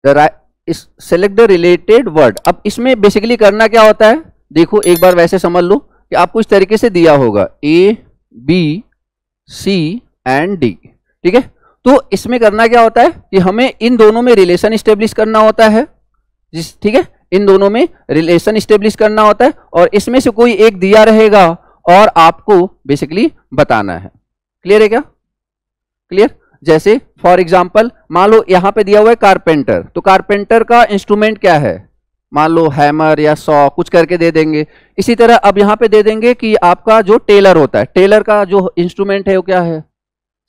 Select the related word. अब इसमें basically करना क्या होता है, देखो एक बार वैसे समझ लो कि आपको इस तरीके से दिया होगा A B C and D, ठीक है। तो इसमें करना क्या होता है कि हमें इन दोनों में रिलेशन स्टेब्लिश करना होता है, ठीक है, इन दोनों में रिलेशन स्टेब्लिश करना होता है, और इसमें से कोई एक दिया रहेगा और आपको बेसिकली बताना है। क्लियर है क्या? क्लियर। जैसे फॉर एग्जांपल मान लो यहां पे दिया हुआ है कारपेंटर, तो कारपेंटर का इंस्ट्रूमेंट क्या है, मान लो हैमर या सॉ कुछ करके दे देंगे। इसी तरह अब यहां पे दे देंगे कि आपका जो टेलर होता है, टेलर का जो इंस्ट्रूमेंट है वो क्या है,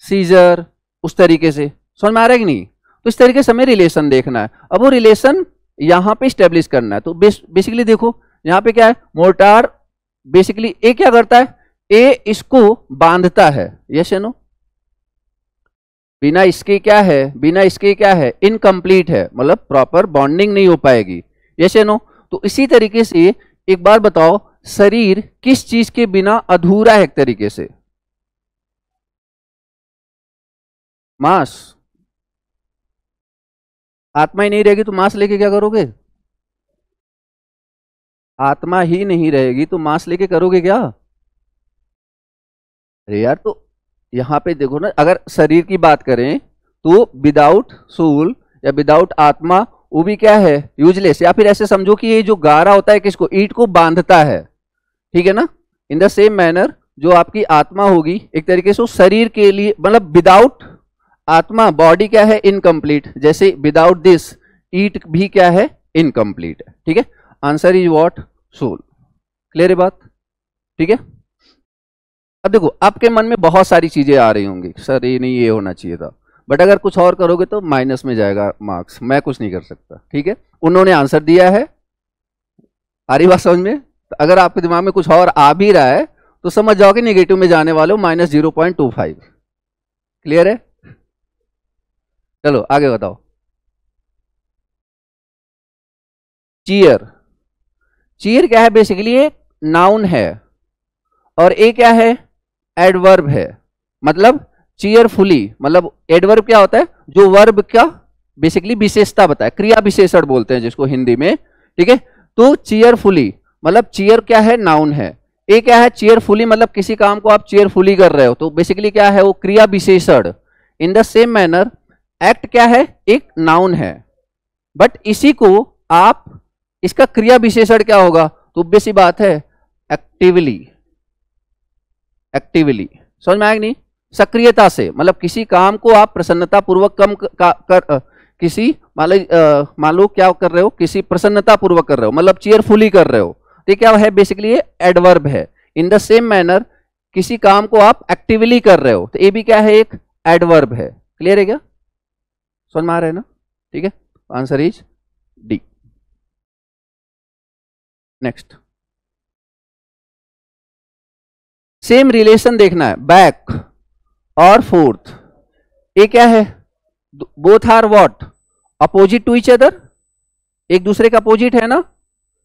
सीजर, उस तरीके से। समझ में आ रहा है कि नहीं? तो इस तरीके से हमें रिलेशन देखना है। अब वो रिलेशन यहां पे स्टेब्लिश करना है। तो बेसिकली देखो यहां पे क्या है, मोर्टार बेसिकली ए क्या करता है, ए इसको बांधता है, यस या नो। बिना इसके क्या है, बिना इसके क्या है, इनकम्प्लीट है, मतलब प्रॉपर बॉन्डिंग नहीं हो पाएगी, यस या नो। तो इसी तरीके से एक बार बताओ, शरीर किस चीज के बिना अधूरा है एक तरीके से? मांस। आत्मा ही नहीं रहेगी तो मांस लेके क्या करोगे? आत्मा ही नहीं रहेगी तो मांस लेके करोगे क्या? अरे यार, तो यहां पे देखो ना, अगर शरीर की बात करें तो विदाउट सोल या विदाउट आत्मा वो भी क्या है, यूजलेस। या फिर ऐसे समझो कि ये जो गारा होता है किसको, ईंट को बांधता है, ठीक है ना। इन द सेम मैनर जो आपकी आत्मा होगी एक तरीके से शरीर के लिए, मतलब विदाउट आत्मा बॉडी क्या है, इनकम्प्लीट। जैसे विदाउट दिस ईट भी क्या है, इनकम्प्लीट है, ठीक है। Answer is what, soul. Clear है बात? ठीक है। अब देखो आपके मन में बहुत सारी चीजें आ रही होंगी, सर ये नहीं, ये होना चाहिए था, बट अगर कुछ और करोगे तो माइनस में जाएगा मार्क्स, मैं कुछ नहीं कर सकता, ठीक है। उन्होंने आंसर दिया है, आ रही बात समझ में? तो अगर आपके दिमाग में कुछ और आ भी रहा है तो समझ जाओ कि नेगेटिव में जाने वाले हो, -0.25। क्लियर है? चलो आगे बताओ। चीयर। चीयर क्या है, बेसिकली एक नाउन है, और ए क्या है, एडवर्ब है। मतलब चीयरफुली, मतलब एडवर्ब क्या होता है, जो वर्ब का बेसिकली विशेषता बताए, क्रिया विशेषण बोलते हैं जिसको हिंदी में, ठीक है। तो चीयरफुली मतलब चीयर क्या है, नाउन है। ए क्या है, चीयरफुली मतलब किसी काम को आप चीयरफुली कर रहे हो, तो बेसिकली क्या है, वो क्रिया विशेषण। In the same manner act क्या है, एक नाउन है, बट इसी को आप, इसका क्रिया विशेषण क्या होगा, तो बेसी बात है एक्टिवली। एक्टिवली समझ में आएगा नहीं? सक्रियता से, मतलब किसी काम को आप प्रसन्नता पूर्वक किसी मान लो क्या कर रहे हो, किसी प्रसन्नता पूर्वक कर रहे हो, मतलब चीयरफुली कर रहे हो, तो क्या है, बेसिकली ये एडवर्ब है। इन द सेम मैनर किसी काम को आप एक्टिवली कर रहे हो, तो ये भी क्या है, एक एडवर्ब है। क्लियर है क्या? समझ में आ रहा है ना? ठीक है, answer is D. Next, same relation देखना है, बैक और फोर्थ। ये क्या है, both are what, opposite to each other, एक दूसरे का अपोजिट है ना,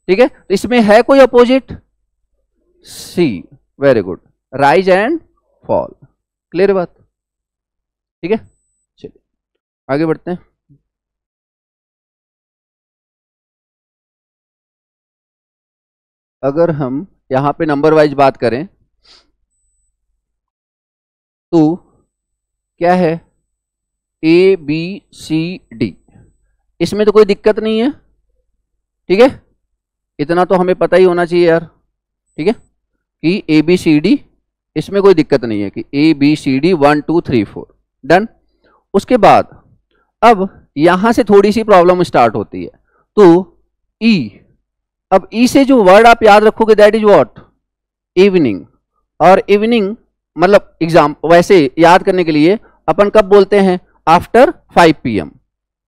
ठीक है। तो इसमें है कोई opposite, C, very good, rise and fall. Clear बात? ठीक है, चलिए आगे बढ़ते हैं। अगर हम यहां पे नंबर वाइज बात करें तो क्या है, ए बी सी डी, इसमें तो कोई दिक्कत नहीं है, ठीक है। इतना तो हमें पता ही होना चाहिए यार, ठीक है, कि ए बी सी डी, इसमें कोई दिक्कत नहीं है कि A B C D 1 2 3 4 done. उसके बाद अब यहां से थोड़ी सी प्रॉब्लम स्टार्ट होती है, तो ई, अब ई से जो वर्ड आप याद रखोगे दैट इज व्हाट, इवनिंग। और इवनिंग मतलब एग्जाम वैसे याद करने के लिए अपन कब बोलते हैं, आफ्टर 5 PM।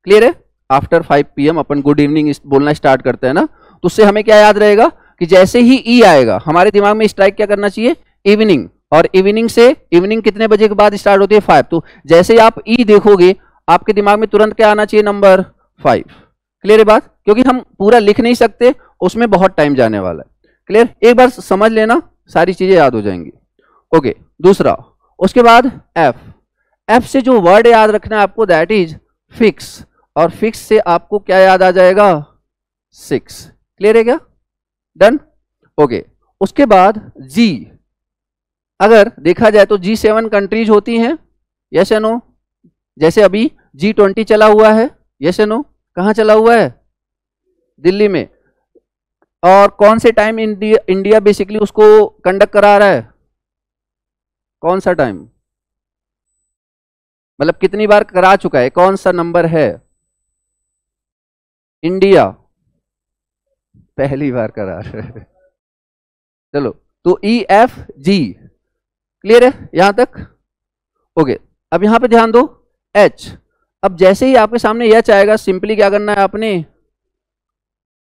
क्लियर है? आफ्टर 5 PM अपन गुड इवनिंग बोलना स्टार्ट करते हैं ना, तो उससे हमें क्या याद रहेगा कि जैसे ही ई आएगा हमारे दिमाग में स्ट्राइक क्या करना चाहिए, इवनिंग। और इवनिंग से, इवनिंग कितने बजे के बाद स्टार्ट होती है, 5। तो जैसे ही आप ई देखोगे आपके दिमाग में तुरंत क्या आना चाहिए, नंबर 5। क्लियर है बात? क्योंकि हम पूरा लिख नहीं सकते, उसमें बहुत टाइम जाने वाला है। क्लियर? एक बार समझ लेना, सारी चीजें याद हो जाएंगी। ओके, दूसरा, उसके बाद एफ। एफ से जो वर्ड याद रखना है आपको दैट इज फिक्स। और फिक्स से आपको क्या याद आ जाएगा? 6। क्लियर है क्या? डन। ओके, उसके बाद जी, अगर देखा जाए तो G7 कंट्रीज होती हैं, यस या नो? जैसे अभी G20 चला हुआ है, यस या नो? कहाँ चला हुआ है? दिल्ली में। और कौन से टाइम इंडिया बेसिकली उसको कंडक्ट करा रहा है? कौन सा टाइम, मतलब कितनी बार करा चुका है, कौन सा नंबर है? इंडिया पहली बार करा रहा है। चलो, तो EFG क्लियर है यहां तक? ओके, अब यहां पे ध्यान दो, H। अब जैसे ही आपके सामने H आएगा, सिंपली क्या करना है आपने?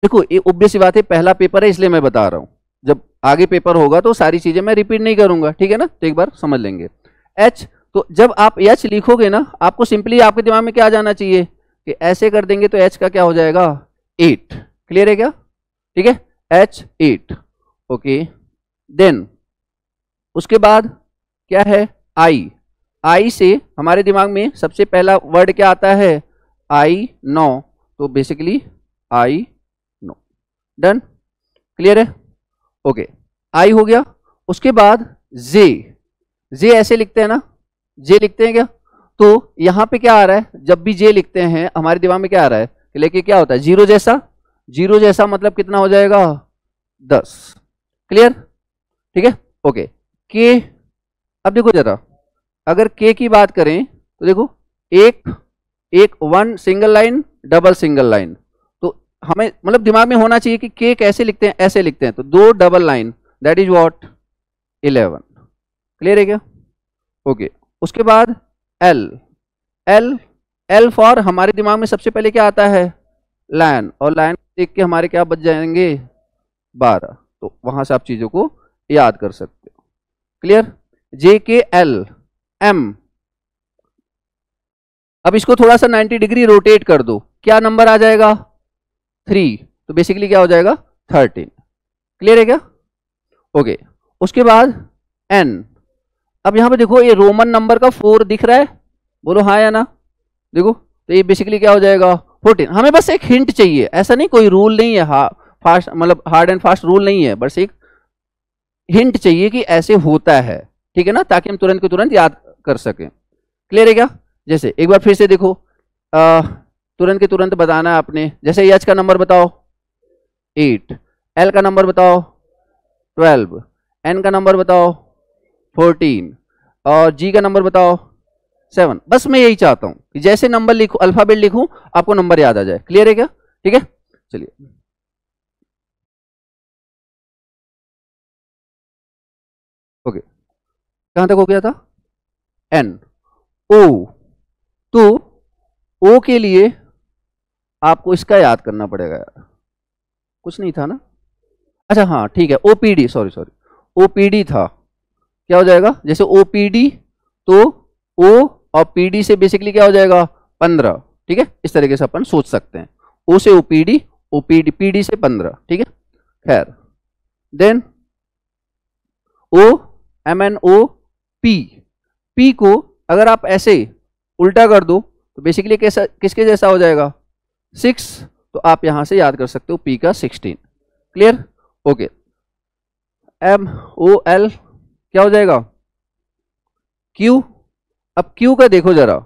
देखो, ये ऑब्वियस सी बात है, पहला पेपर है इसलिए मैं बता रहा हूं, जब आगे पेपर होगा तो सारी चीजें मैं रिपीट नहीं करूंगा, ठीक है ना? तो एक बार समझ लेंगे। H, तो जब आप H लिखोगे ना, आपको सिंपली आपके दिमाग में क्या आ जाना चाहिए कि ऐसे कर देंगे तो H का क्या हो जाएगा? 8। क्लियर है क्या? ठीक है, H8। ओके, देन उसके बाद क्या है? I से हमारे दिमाग में सबसे पहला वर्ड क्या आता है? I नो, तो basically I know. Done, clear है? ओके, I हो गया। उसके बाद जे ऐसे लिखते हैं ना, जे लिखते हैं क्या? तो यहां पे क्या आ रहा है? जब भी जे लिखते हैं हमारे दिमाग में क्या आ रहा है? लेके क्या होता है? जीरो जैसा। जीरो जैसा मतलब कितना हो जाएगा? 10। क्लियर? ठीक है, ओके। के, अब देखो जरा, अगर के की बात करें तो देखो, एक 1 single line, double single line, तो हमें मतलब दिमाग में होना चाहिए कि के कैसे लिखते हैं? ऐसे लिखते हैं, तो 2 double line, that is what? 11। Clear है क्या? ओके, उसके बाद एल फॉर हमारे दिमाग में सबसे पहले क्या आता है? लाइन, और लाइन देख के हमारे क्या बच जाएंगे? 12। तो वहां से आप चीजों को याद कर सकते हो। क्लियर? JKL M, अब इसको थोड़ा सा 90 डिग्री रोटेट कर दो, क्या नंबर आ जाएगा? 3। तो बेसिकली क्या हो जाएगा? 13। क्लियर है क्या? ओके, उसके बाद N। अब यहां पे देखो, ये रोमन नंबर का 4 दिख रहा है, बोलो हाँ या ना? देखो, तो ये बेसिकली क्या हो जाएगा? 14। हमें बस एक हिंट चाहिए, ऐसा नहीं, कोई रूल नहीं है, फास्ट मतलब हार्ड एंड फास्ट रूल नहीं है, बस एक हिंट चाहिए कि ऐसे होता है, ठीक है ना? ताकि हम तुरंत के तुरंत याद कर सकें। क्लियर है क्या? जैसे एक बार फिर से देखो, तुरंत के तुरंत बताना है आपने। जैसे H का नंबर बताओ 8, L का नंबर बताओ 12, N का नंबर बताओ 14, और G का नंबर बताओ 7। बस मैं यही चाहता हूं कि जैसे नंबर लिखूं, अल्फाबेट लिखूं, आपको नंबर याद आ जाए। क्लियर है क्या? ठीक है, चलिए। ओके, कहां तक हो गया था? N। O, तो O के लिए आपको इसका याद करना पड़ेगा यार, कुछ नहीं था ना? अच्छा हाँ ठीक है, OPD, सॉरी OPD था। क्या हो जाएगा? जैसे OPD, तो O और PD से बेसिकली क्या हो जाएगा? 15। ठीक है, इस तरीके से अपन सोच सकते हैं, O से OPD, PD से 15। ठीक है, खैर, देन P को अगर आप ऐसे उल्टा कर दो तो बेसिकली कैसा, किसके जैसा हो जाएगा? 6। तो आप यहां से याद कर सकते हो P का 16। क्लियर? ओके, MOL क्या हो जाएगा? Q। अब Q का देखो जरा,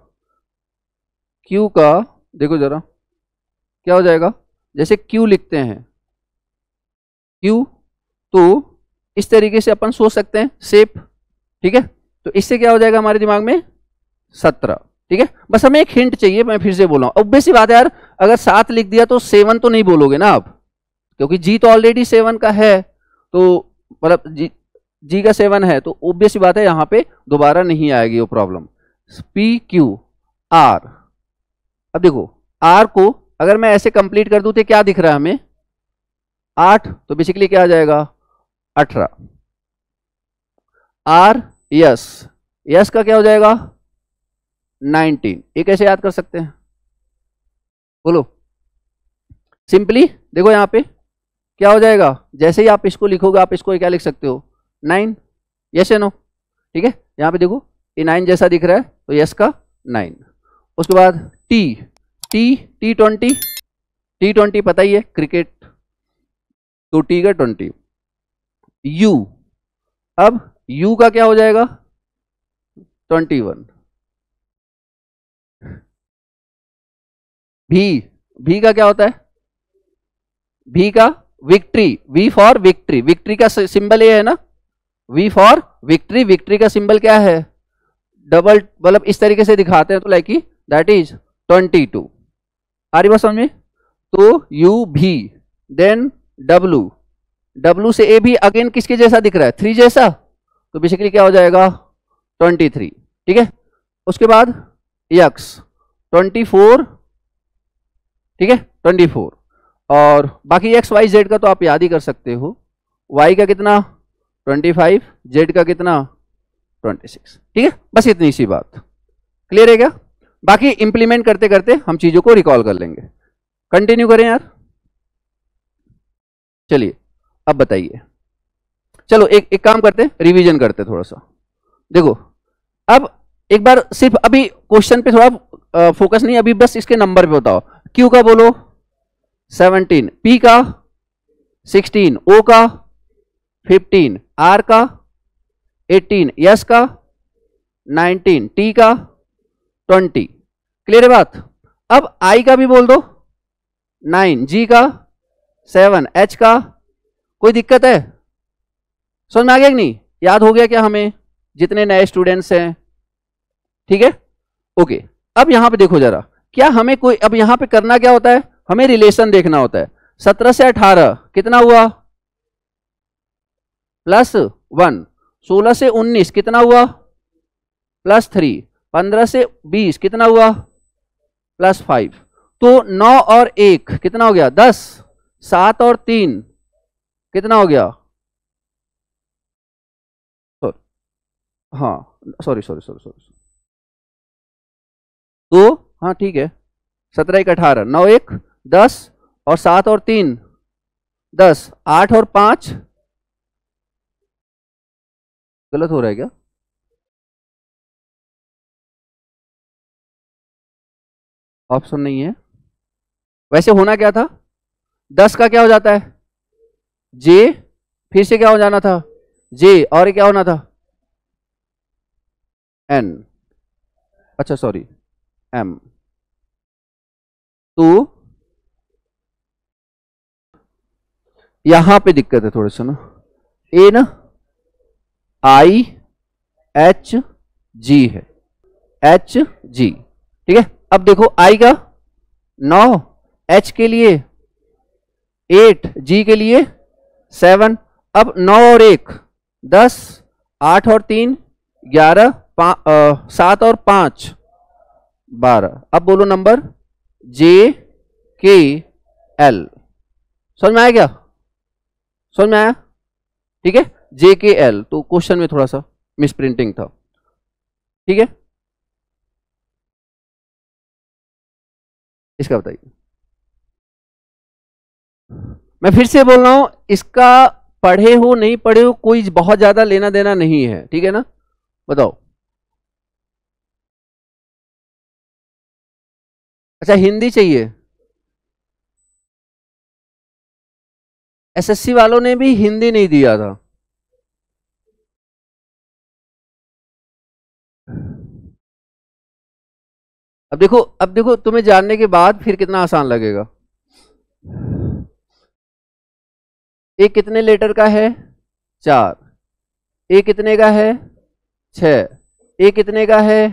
Q का देखो जरा क्या हो जाएगा? जैसे Q लिखते हैं, Q, तो इस तरीके से अपन सोच सकते हैं शेप। ठीक है, तो इससे क्या हो जाएगा हमारे दिमाग में? 17। ठीक है, बस हमें एक हिंट चाहिए, मैं फिर से बोल रहा हूं, ऑब्वियस सी बात है यार, अगर 7 लिख दिया तो 7 तो नहीं बोलोगे ना आप, क्योंकि G तो ऑलरेडी 7 का है, तो मतलब G का 7 है, तो ऑब्वियस सी बात है यहां पे दोबारा नहीं आएगी वो प्रॉब्लम। PQR, अब देखो R को अगर मैं ऐसे कंप्लीट कर दूं तो क्या दिख रहा है हमें? 8। तो बेसिकली क्या आ जाएगा? 18। यस का क्या हो जाएगा? 19। ये कैसे याद कर सकते हैं बोलो? सिंपली देखो यहां पे क्या हो जाएगा, जैसे ही आप इसको लिखोगे आप इसको क्या लिख सकते हो? 9। यस या नो? ठीक है, यहां पे देखो ये 9 जैसा दिख रहा है, तो यस का 9। उसके बाद T20 पता ही है क्रिकेट, तो T का 20। U, अब U का क्या हो जाएगा 21। V का क्या होता है, V का victory, V for victory, victory का सिंबल ये है ना, V फॉर विक्ट्री, विक्ट्री का सिंबल क्या है डबल, मतलब इस तरीके से दिखाते हैं तो लाइक दैट इज 22। आ रही बात समझ में? तो U भी, देन W से A भी अगेन किसके जैसा दिख रहा है 3 जैसा, तो बेसिकली क्या हो जाएगा 23। ठीक है, उसके बाद X 24, ठीक है 24, और बाकी X Y Z का तो आप याद ही कर सकते हो। Y का कितना 25, Z का कितना 26। ठीक है, बस इतनी सी बात क्लियर है क्या? बाकी इंप्लीमेंट करते करते हम चीजों को रिकॉल कर लेंगे। कंटिन्यू करें यार, चलिए अब बताइए। चलो एक काम करते हैं, रिवीजन करते थोड़ा सा। देखो अब एक बार सिर्फ अभी क्वेश्चन पे थोड़ा फोकस नहीं, अभी बस इसके नंबर पे बताओ। Q का बोलो 17, P का 16, O का 15, R का 18, S का 19, T का 20। क्लियर है बात? अब I का भी बोल दो 9, G का 7, H का, कोई दिक्कत है? समझ में आ गया कि नहीं? याद हो गया क्या हमें, जितने नए स्टूडेंट्स हैं? ठीक है, ओके। अब यहां पे देखो जरा, क्या हमें कोई, अब यहां पे करना क्या होता है, हमें रिलेशन देखना होता है। 17 से 18 कितना हुआ +1, 16 से 19 कितना हुआ +3, 15 से 20 कितना हुआ +5, तो 9 और 1 कितना हो गया 10, 7 और 3 कितना हो गया, हाँ सॉरी, तो हाँ ठीक है, 17 1 18, 9 1 10, और 7 और 3 10, 8 और 5, गलत हो रहा है क्या? ऑप्शन नहीं है, वैसे होना क्या था, 10 का क्या हो जाता है J, फिर से क्या हो जाना था J, और ये क्या होना था N, अच्छा सॉरी M। तो यहां पे दिक्कत है थोड़ा सा ना, ए ना I H G है, H G। ठीक है, अब देखो I का 9, H के लिए 8, G के लिए 7, अब 9 और 1 10, 8 और 3 11, 7 और 5 12, अब बोलो नंबर J K L। समझ में आया क्या? समझ में आया? ठीक है, J K L, तो क्वेश्चन में थोड़ा सा मिस प्रिंटिंग था। ठीक है, इसका बताइए। मैं फिर से बोल रहा हूं, इसका पढ़े हो नहीं पढ़े हो कोई बहुत ज्यादा लेना देना नहीं है, ठीक है ना? बताओ। अच्छा हिंदी चाहिए, SSC वालों ने भी हिंदी नहीं दिया था। अब देखो तुम्हें जानने के बाद फिर कितना आसान लगेगा। ए कितने लेटर का है 4, ए कितने का है 6, ए कितने का है,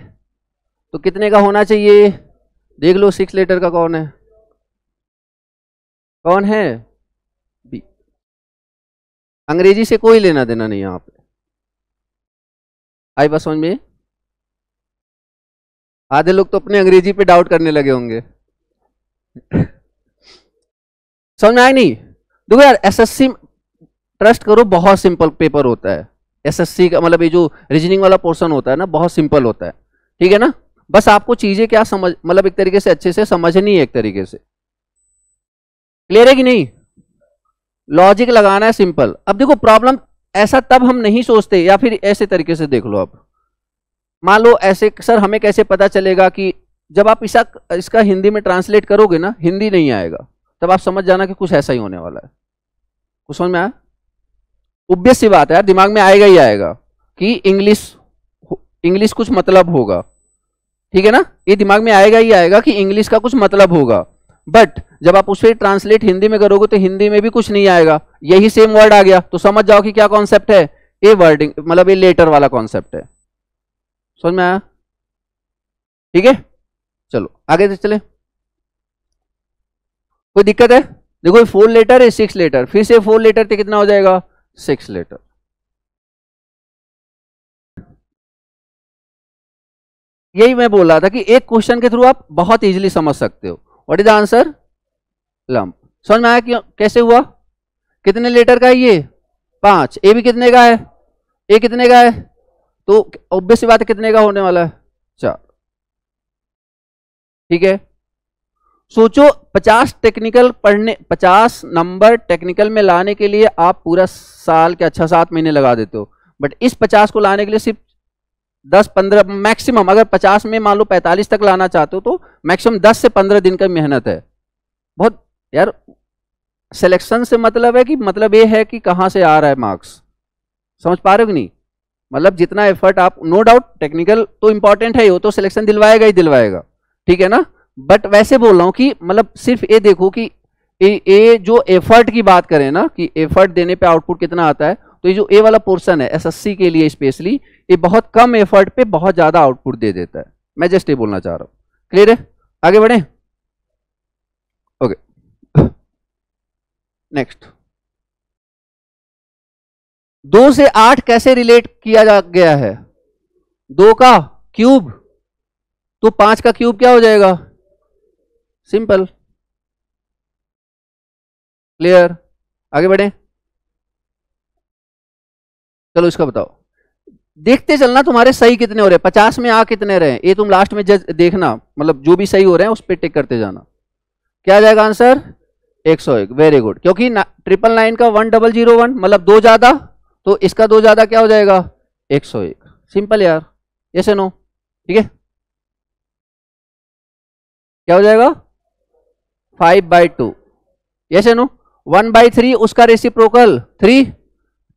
तो कितने का होना चाहिए, देख लो 6 लेटर का कौन है, कौन है बी। अंग्रेजी से कोई लेना देना नहीं यहाँ पे। आई बात समझ में? आधे लोग तो अपने अंग्रेजी पे डाउट करने लगे होंगे। समझ में आया नहीं? देखो यार एसएससी ट्रस्ट करो, बहुत सिंपल पेपर होता है एसएससी का, मतलब ये जो रीजनिंग वाला पोर्शन होता है ना बहुत सिंपल होता है। ठीक है ना, बस आपको चीजें क्या समझ, मतलब एक तरीके से अच्छे से समझनी है, एक तरीके से। क्लियर है कि नहीं? लॉजिक लगाना है सिंपल। अब देखो प्रॉब्लम ऐसा तब हम नहीं सोचते, या फिर ऐसे तरीके से देख लो। अब मान लो ऐसे, सर हमें कैसे पता चलेगा कि जब आप इसका हिंदी में ट्रांसलेट करोगे ना, हिंदी नहीं आएगा, तब आप समझ जाना कि कुछ ऐसा ही होने वाला है। कुछ समझ में आया? ऑब्वियस सी बात है यार, दिमाग में आएगा ही आएगा कि इंग्लिश कुछ मतलब होगा, ठीक है ना, ये दिमाग में आएगा ही आएगा कि इंग्लिश का कुछ मतलब होगा। बट जब आप उसे ट्रांसलेट हिंदी में करोगे तो हिंदी में भी कुछ नहीं आएगा, यही सेम वर्ड आ गया, तो समझ जाओ कि क्या कॉन्सेप्ट है, ये वर्डिंग मतलब ये लेटर वाला कॉन्सेप्ट है। समझ में आया? ठीक है, चलो आगे चले। कोई दिक्कत है? देखो 4 लेटर है 6 लेटर, फिर से 4 लेटर तो कितना हो जाएगा 6 लेटर। यही मैं बोल रहा था कि एक क्वेश्चन के थ्रू आप बहुत इजीली समझ सकते हो। What is the answer? Lump. समझ में आया क्यों, कैसे हुआ? कितने लेटर का है ये? 5। ए भी कितने का है? ए कितने का है? तो ऑब्वियस सी बात है कितने का होने वाला है? 4। ठीक है, सोचो 50 टेक्निकल पढ़ने, 50 नंबर टेक्निकल में लाने के लिए आप पूरा साल के 6-7 महीने लगा देते हो, बट इस 50 को लाने के लिए सिर्फ 10-15 मैक्सिमम, अगर 50 में मान लो 45 तक लाना चाहते हो तो मैक्सिमम 10 से 15 दिन का मेहनत है। बहुत यार, सिलेक्शन से मतलब है कि मतलब ये है कि कहां से आ रहा है मार्क्स। समझ पा रहे हो कि नहीं? मतलब जितना एफर्ट आप, नो डाउट टेक्निकल तो इंपॉर्टेंट है, वो तो सिलेक्शन दिलवाएगा ही दिलवाएगा, ठीक है ना, बट वैसे बोल रहा हूं कि मतलब सिर्फ ये देखो कि ये जो एफर्ट की बात करें ना, कि एफर्ट देने पे आउटपुट कितना आता है, तो ये जो ए वाला पोर्शन है एसएससी के लिए स्पेशली, ये बहुत कम एफर्ट पे बहुत ज्यादा आउटपुट दे देता है। मैं जस्ट ये बोलना चाह रहा हूं। क्लियर है? आगे बढ़े। Okay, next. 2 से 8 कैसे रिलेट किया जा गया है? 2 का क्यूब, तो 5 का क्यूब क्या हो जाएगा? सिंपल। क्लियर? आगे बढ़े। चलो इसका बताओ, देखते चलना तुम्हारे सही कितने हो रहे हैं, 50 में आ कितने रहे, ये तुम लास्ट में देखना, मतलब जो भी सही हो रहे हैं उस पर टिक करते जाना। क्या आ जाएगा आंसर? 101। वेरी गुड, क्योंकि 999 का 1001 मतलब 2 ज्यादा, तो इसका 2 ज्यादा क्या हो जाएगा? 101। सिंपल यार, यस नो? ठीक है, क्या हो जाएगा? 5/2। Yes no? 1/3 उसका रेसिप्रोकल 3,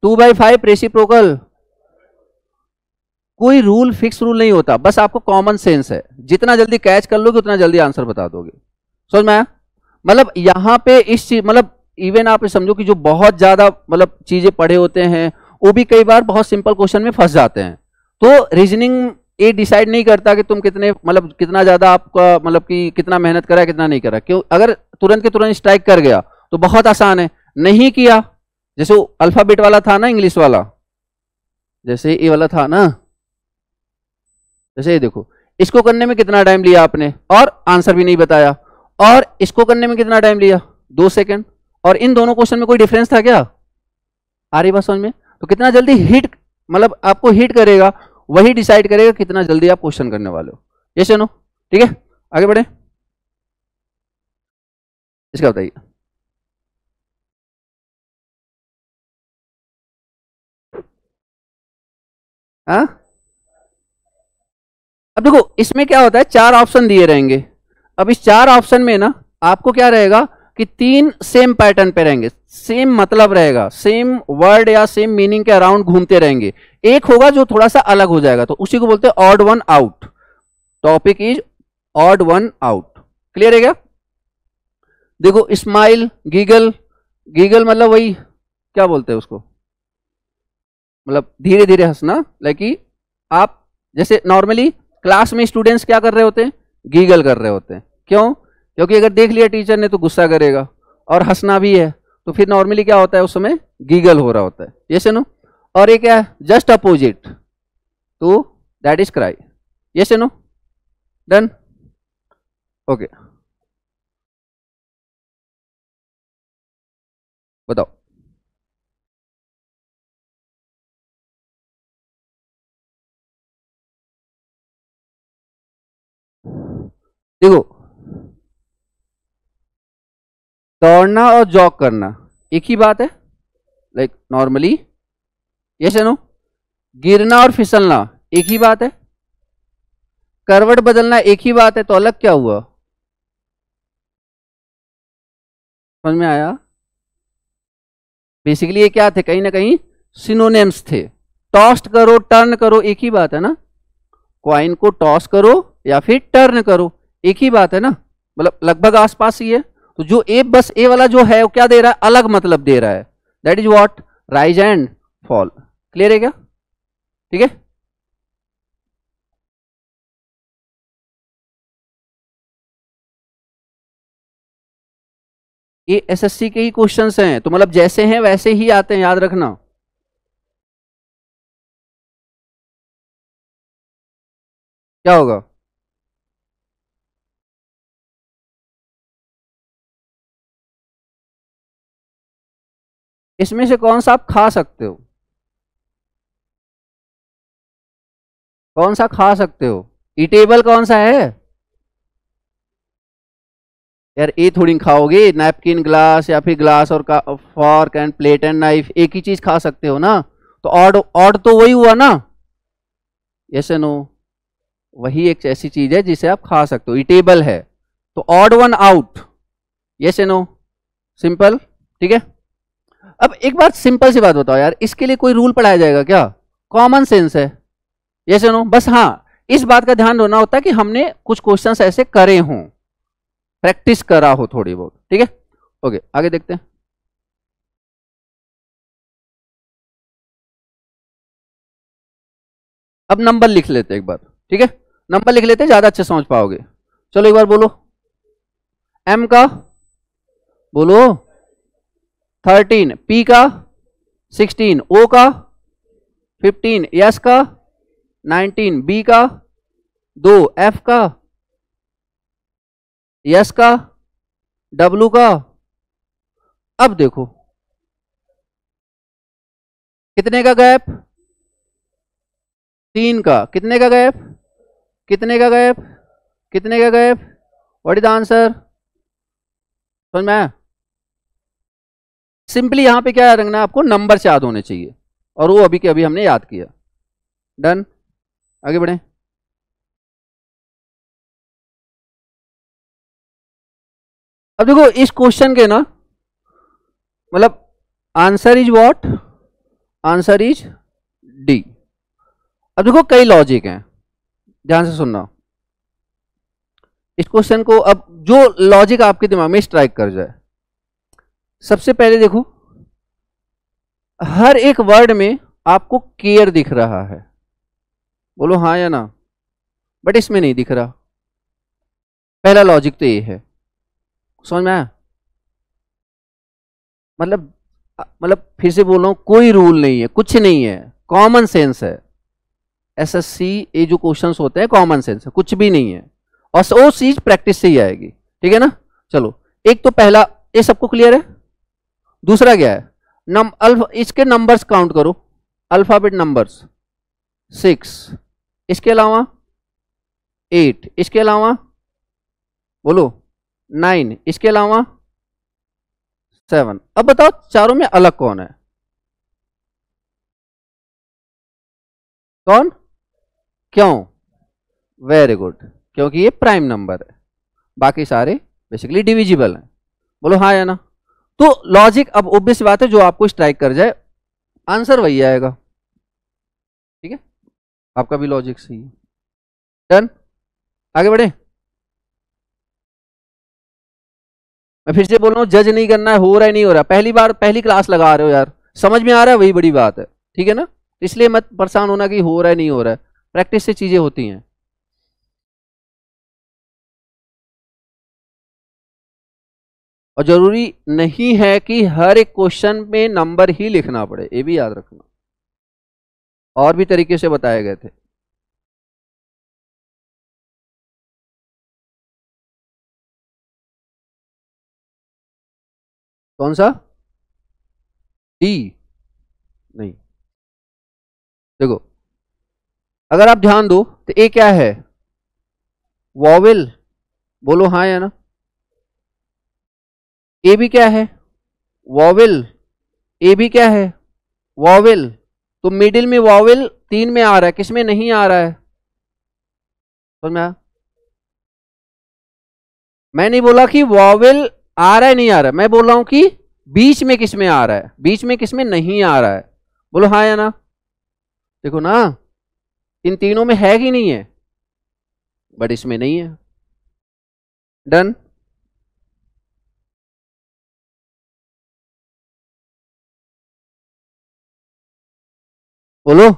2/5 रेसिप्रोकल। कोई रूल, फिक्स रूल नहीं होता, बस आपको कॉमन सेंस है, जितना जल्दी कैच कर लोगे उतना जल्दी आंसर बता दोगे। समझ में आया? मतलब यहां पे इस चीज, मतलब इवन आप समझो कि जो बहुत ज्यादा मतलब चीजें पढ़े होते हैं वो भी कई बार बहुत सिंपल क्वेश्चन में फंस जाते हैं। तो रीजनिंग ये डिसाइड नहीं करता कि तुम कितने, मतलब कितना ज्यादा आपका, मतलब कि कितना मेहनत करा कितना नहीं करा। क्यों? अगर तुरंत के तुरंत स्ट्राइक कर गया तो बहुत आसान है, नहीं किया, जैसे वो अल्फाबेट वाला था ना, इंग्लिश वाला, जैसे ये वाला था ना, जैसे ये देखो, इसको करने में कितना टाइम लिया आपने और आंसर भी नहीं बताया, और इसको करने में कितना टाइम लिया? 2 सेकंड। और इन दोनों क्वेश्चन में कोई डिफरेंस था क्या? आ रही बात समझ में? तो कितना जल्दी हिट, मतलब आपको हिट करेगा, वही डिसाइड करेगा कितना जल्दी आप क्वेश्चन करने वाले हो। ये सुनो, ठीक है, आगे बढ़े। इसका बताइए। हाँ, अब देखो इसमें क्या होता है, 4 ऑप्शन दिए रहेंगे। अब इस 4 ऑप्शन में ना आपको क्या रहेगा कि 3 सेम पैटर्न पे रहेंगे, सेम मतलब रहेगा, सेम वर्ड या सेम मीनिंग के अराउंड घूमते रहेंगे। एक होगा जो थोड़ा सा अलग हो जाएगा, तो उसी को बोलते हैं odd one out. Topic is odd one out. Clear है क्या? देखो स्माइल, गीगल, गीगल मतलब वही क्या बोलते हैं उसको, मतलब धीरे धीरे हंसना, लाइक आप जैसे नॉर्मली क्लास में स्टूडेंट्स क्या कर रहे होते हैं? गीगल कर रहे होते हैं। क्यों? क्योंकि अगर देख लिया टीचर ने तो गुस्सा करेगा, और हंसना भी है, तो फिर नॉर्मली क्या होता है उस समय? गीगल हो रहा होता है। ये सुनो, और ये क्या है? जस्ट अपोजिट, तो दैट इज क्राई। ये सुनो, डन, ओके, बताओ। देखो, दौड़ना और जॉग करना एक ही बात है, लाइक नॉर्मली। ये सुनो, गिरना और फिसलना एक ही बात है। करवट बदलना एक ही बात है, तो अलग क्या हुआ? समझ में आया? बेसिकली ये क्या थे, कहीं ना कहीं सिनोनिम्स थे। टॉस्ट करो, टर्न करो, एक ही बात है ना। कॉइन को टॉस करो या फिर टर्न करो, एक ही बात है ना, मतलब लगभग आसपास ही है। तो जो ए, बस ए वाला जो है वो क्या दे रहा है, अलग मतलब दे रहा है। That is what, rise and fall. Clear है क्या? ठीक है। ये एसएससी के ही क्वेश्चंस हैं, तो मतलब जैसे हैं वैसे ही आते हैं, याद रखना। क्या होगा? इसमें से कौन सा आप खा सकते हो? कौन सा खा सकते हो? ईटेबल कौन सा है? यार ये थोड़ी खाओगे, नैपकिन, ग्लास, या फिर ग्लास और fork end plate and knife, एक ही चीज खा सकते हो ना। तो ऑड ऑड तो वही हुआ ना, यस नो। वही एक ऐसी चीज है जिसे आप खा सकते हो, ईटेबल है, तो odd one out, yes no, simple. ठीक है। अब एक बात, सिंपल सी बात बताओ यार, इसके लिए कोई रूल पढ़ाया जाएगा क्या? कॉमन सेंस है, यस नो। बस हाँ, इस बात का ध्यान रखना होता है कि हमने कुछ क्वेश्चंस ऐसे करे हों, प्रैक्टिस करा हो थोड़ी बहुत। ठीक है, ओके, आगे देखते हैं। अब नंबर लिख लेते हैं एक बार, ठीक है, नंबर लिख लेते हैं, ज्यादा अच्छे समझ पाओगे। चलो एक बार बोलो, एम का बोलो 13, पी का 16, ओ का 15, एस का 19, बी का 2, एफ का, एस का, डब्लू का। अब देखो कितने का गैप, 3 का, कितने का गैप, कितने का गैप, कितने का gap, what is the answer? समझ में आया? सिंपली यहां पे क्या रखना है आपको, नंबर याद होने चाहिए, और वो अभी के अभी हमने याद किया। डन, आगे बढ़े। अब देखो इस क्वेश्चन के ना, मतलब answer is what, answer is D. अब देखो कई लॉजिक हैं, ध्यान से सुनना इस क्वेश्चन को। अब जो लॉजिक आपके दिमाग में स्ट्राइक कर जाए, सबसे पहले देखो, हर एक वर्ड में आपको केयर दिख रहा है, बोलो हाँ या ना, बट इसमें नहीं दिख रहा। पहला लॉजिक तो ये है, समझ में आया? मतलब फिर से बोल रहा हूं, कोई रूल नहीं है, कुछ नहीं है, कॉमन सेंस है। एसएससी ये जो क्वेश्चंस होते हैं कॉमन सेंस है, कुछ भी नहीं है, और वो चीज प्रैक्टिस से ही आएगी। ठीक है ना? चलो, एक तो पहला, ये सबको क्लियर है। दूसरा क्या है, इसके नंबर्स काउंट करो, अल्फाबेट नंबर्स 6, इसके अलावा 8, इसके अलावा बोलो 9, इसके अलावा 7। अब बताओ चारों में अलग कौन है? कौन? क्यों? वेरी गुड, क्योंकि ये प्राइम नंबर है, बाकी सारे बेसिकली डिविजिबल हैं। बोलो हाँ या ना। तो लॉजिक अब ऑब्वियस बात है, जो आपको स्ट्राइक कर जाए आंसर वही आएगा। ठीक है, आपका भी लॉजिक सही है। डन, आगे बढ़े। मैं फिर से बोल रहा हूँ, जज नहीं करना है, हो रहा है नहीं हो रहा, पहली बार पहली क्लास लगा रहे हो यार, समझ में आ रहा है, वही बड़ी बात है। ठीक है ना? इसलिए मत परेशान होना कि हो रहा है नहीं हो रहा है, प्रैक्टिस से चीजें होती हैं। और जरूरी नहीं है कि हर एक क्वेश्चन में नंबर ही लिखना पड़े, ये भी याद रखना, और भी तरीके से बताए गए थे। कौन सा? डी? नहीं, देखो अगर आप ध्यान दो तो ए क्या है, वॉवेल, बोलो हाँ या ना। ए भी क्या है, वॉवेल, ए भी क्या है, वॉवेल। तो मिडिल में वॉवेल 3 में आ रहा है, किसमें नहीं आ रहा है? समझ में आया? मैं नहीं बोला कि वॉवेल आ रहा है नहीं आ रहा है, मैं बोल रहा हूं कि बीच में किस में आ रहा है, बीच में किस में नहीं आ रहा है। बोलो हाँ या ना। देखो ना, इन तीनों में है कि नहीं है, बट इसमें नहीं है। डन। बोलो।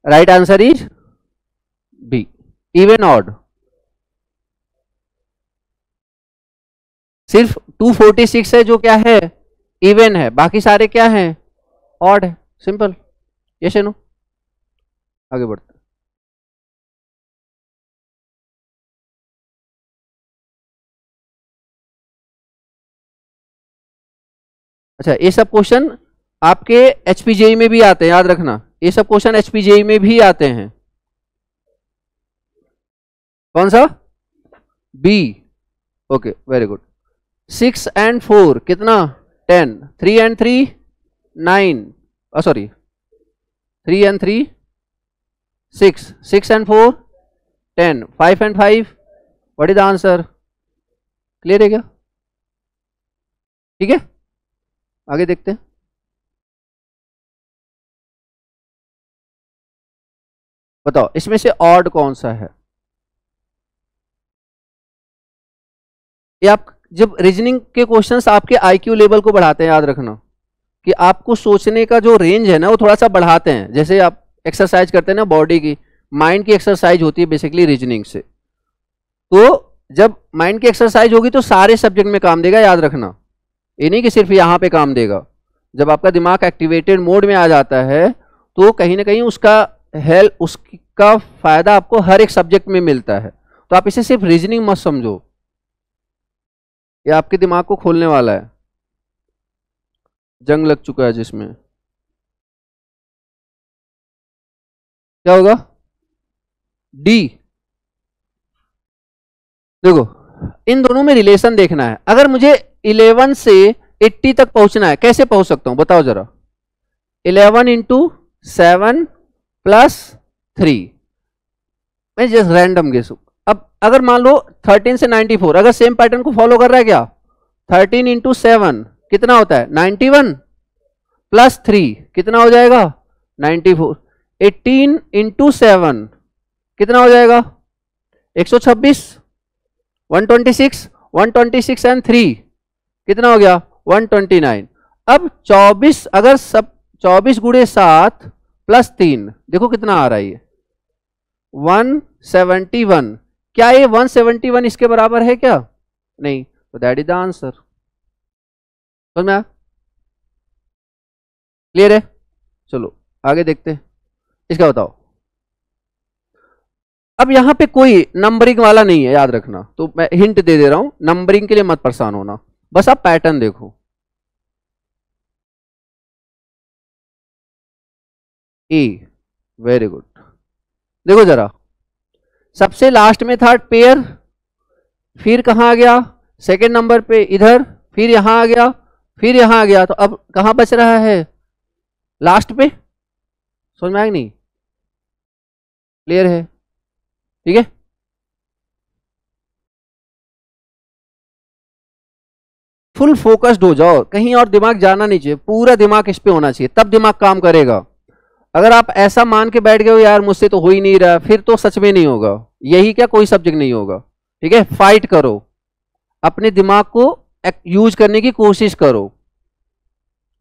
Right answer is B, even odd. सिर्फ 246 है जो क्या है, इवन है, बाकी सारे क्या हैं, ऑड है। सिंपल। यस या नो। आगे बढ़ते हैं। अच्छा, ये सब क्वेश्चन आपके एचपीजेई में भी आते हैं, याद रखना, ये सब क्वेश्चन एचपीजेई में भी आते हैं। कौन सा? B. Okay, very good. 6 and 4 कितना, 10। 3 and 3 9, sorry 3 and 3 6, 6 and 4 10, 5 and 5 what is the answer? Clear है क्या? ठीक है, आगे देखते हैं। बताओ इसमें से ऑड कौन सा है? ये आप जब रीजनिंग के क्वेश्चंस आपके आईक्यू लेवल को बढ़ाते हैं, याद रखना कि आपको सोचने का जो रेंज है ना वो थोड़ा सा बढ़ाते हैं। जैसे आप एक्सरसाइज करते हैं ना बॉडी की, माइंड की एक्सरसाइज होती है बेसिकली रीजनिंग से। तो जब माइंड की एक्सरसाइज होगी तो सारे सब्जेक्ट में काम देगा, याद रखना। ये नहीं कि सिर्फ यहाँ पे काम देगा। जब आपका दिमाग एक्टिवेटेड मोड में आ जाता है तो कहीं ना कहीं उसका हेल्प, उसका फायदा आपको हर एक सब्जेक्ट में मिलता है। तो आप इसे सिर्फ रीजनिंग मत समझो, ये आपके दिमाग को खोलने वाला है। जंग लग चुका है जिसमें, क्या होगा? डी। देखो, इन दोनों में रिलेशन देखना है। अगर मुझे 11 से 80 तक पहुंचना है, कैसे पहुंच सकता हूं बताओ जरा? 11 इंटू 7 प्लस 3, मैं जस्ट रैंडम गेस। अब अगर मान लो 13 से 94, अगर सेम पैटर्न को फॉलो कर रहा है क्या? 13 इंटू 7 कितना होता है? 91 प्लस 3 कितना हो जाएगा? 94। 18 इंटू 7 कितना हो जाएगा? 126। 126, 126 एंड 3 कितना हो गया? 129। अब 24, अगर सब 24 गुणे 7 प्लस 3 देखो कितना आ रहा है ये? 171। क्या ये 171 इसके बराबर है क्या? नहीं, तो दैट इज द आंसर। समझ में आया? क्लियर है? चलो आगे देखते हैं। इसका बताओ। अब यहां पे कोई नंबरिंग वाला नहीं है, याद रखना, तो मैं हिंट दे दे रहा हूं, नंबरिंग के लिए मत परेशान होना, बस आप पैटर्न देखो। ए, वेरी गुड। देखो जरा, सबसे लास्ट में था पेयर, फिर कहां आ गया? सेकेंड नंबर पे इधर, फिर यहां आ गया, फिर यहां आ गया, तो अब कहां बच रहा है? लास्ट पे। समझ में आया नहीं? क्लियर है? ठीक है। फुल फोकस्ड हो जाओ, कहीं और दिमाग जाना नहीं चाहिए, पूरा दिमाग इस पे होना चाहिए, तब दिमाग काम करेगा। अगर आप ऐसा मान के बैठ गए हो यार मुझसे तो हो ही नहीं रहा, फिर तो सच में नहीं होगा। यही क्या, कोई सब्जेक्ट नहीं होगा। ठीक है, फाइट करो, अपने दिमाग को यूज करने की कोशिश करो।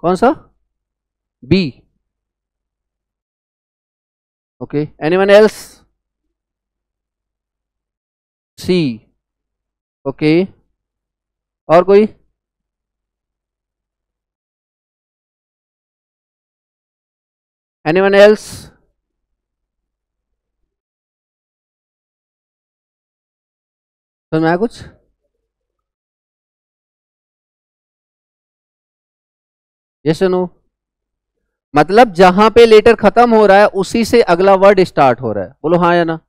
कौन सा? B. Okay, anyone else? C. Okay, और कोई? Anyone else? समझ में आया कुछ? Yes no? मतलब जहां पे लेटर खत्म हो रहा है उसी से अगला वर्ड स्टार्ट हो रहा है, बोलो हाँ या ना?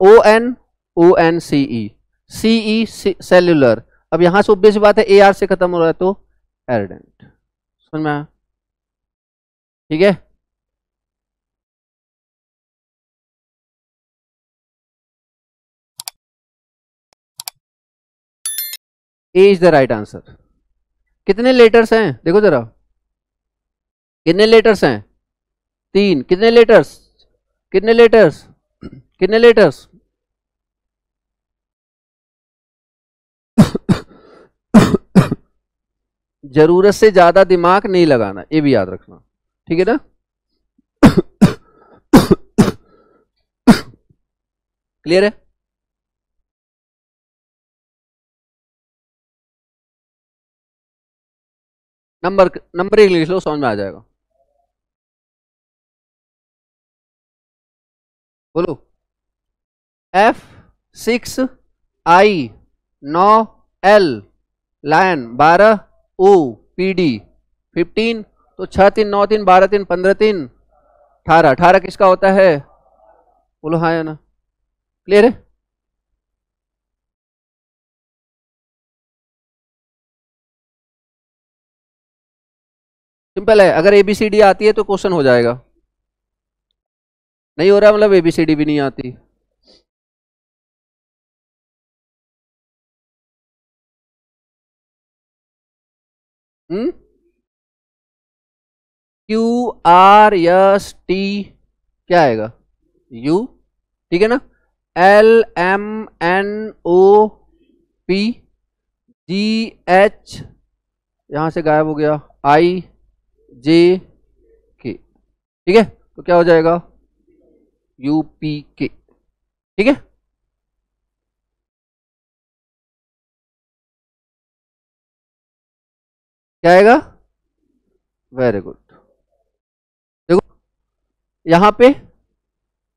O N, O N C E, C E cellular. अब यहां से ऑब्वियस बात है ए आर से खत्म हो रहा है तो एरडेंट। समझ में आया? ठीक है। ए इज द राइट आंसर। कितने लेटर्स हैं देखो जरा, कितने लेटर्स हैं? 3। कितने लेटर्स? कितने लेटर्स? कितने लेटर्स? जरूरत से ज्यादा दिमाग नहीं लगाना, ये भी याद रखना, ठीक है ना? क्लियर है? नंबर एक लिख लो, समझ में आ जाएगा। बोलो। F6I 9L lion 12 O PD 15, तो 6 3 9 3 12 3 15 3 18। 18 किसका होता है? बोलो हाँ या ना। क्लियर है? सिंपल है, अगर ABCD आती है तो क्वेश्चन हो जाएगा। नहीं हो रहा मतलब ABCD भी नहीं आती। QRST क्या आएगा? U, ठीक है ना? LMNOP यहां से गायब हो गया, IJK, ठीक है? तो क्या हो जाएगा? UPK, ठीक है? क्या आएगा? Very good. देखो यहां पे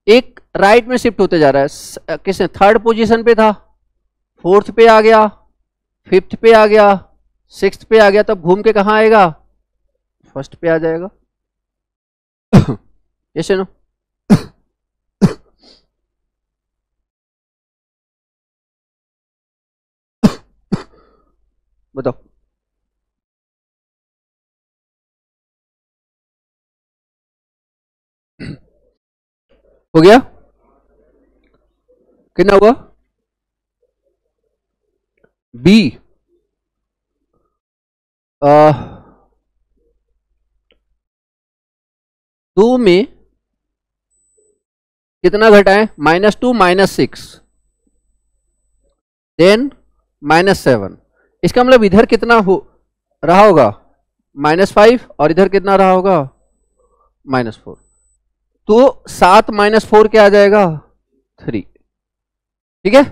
एक राइट में शिफ्ट होते जा रहा है, किसने? 3rd पोजीशन पे था, 4th पे आ गया, 5th पे आ गया, 6th पे आ गया, तब घूम के कहां आएगा? 1st पे आ जाएगा। Yes no? बताओ। हो गया? कितना हुआ? बी 2 में कितना घटाएं? -2 -6 देन -7। इसका मतलब इधर कितना हो रहा होगा? -5, और इधर कितना रहा होगा? -4। तो 7 -4 क्या आ जाएगा? 3, ठीक है?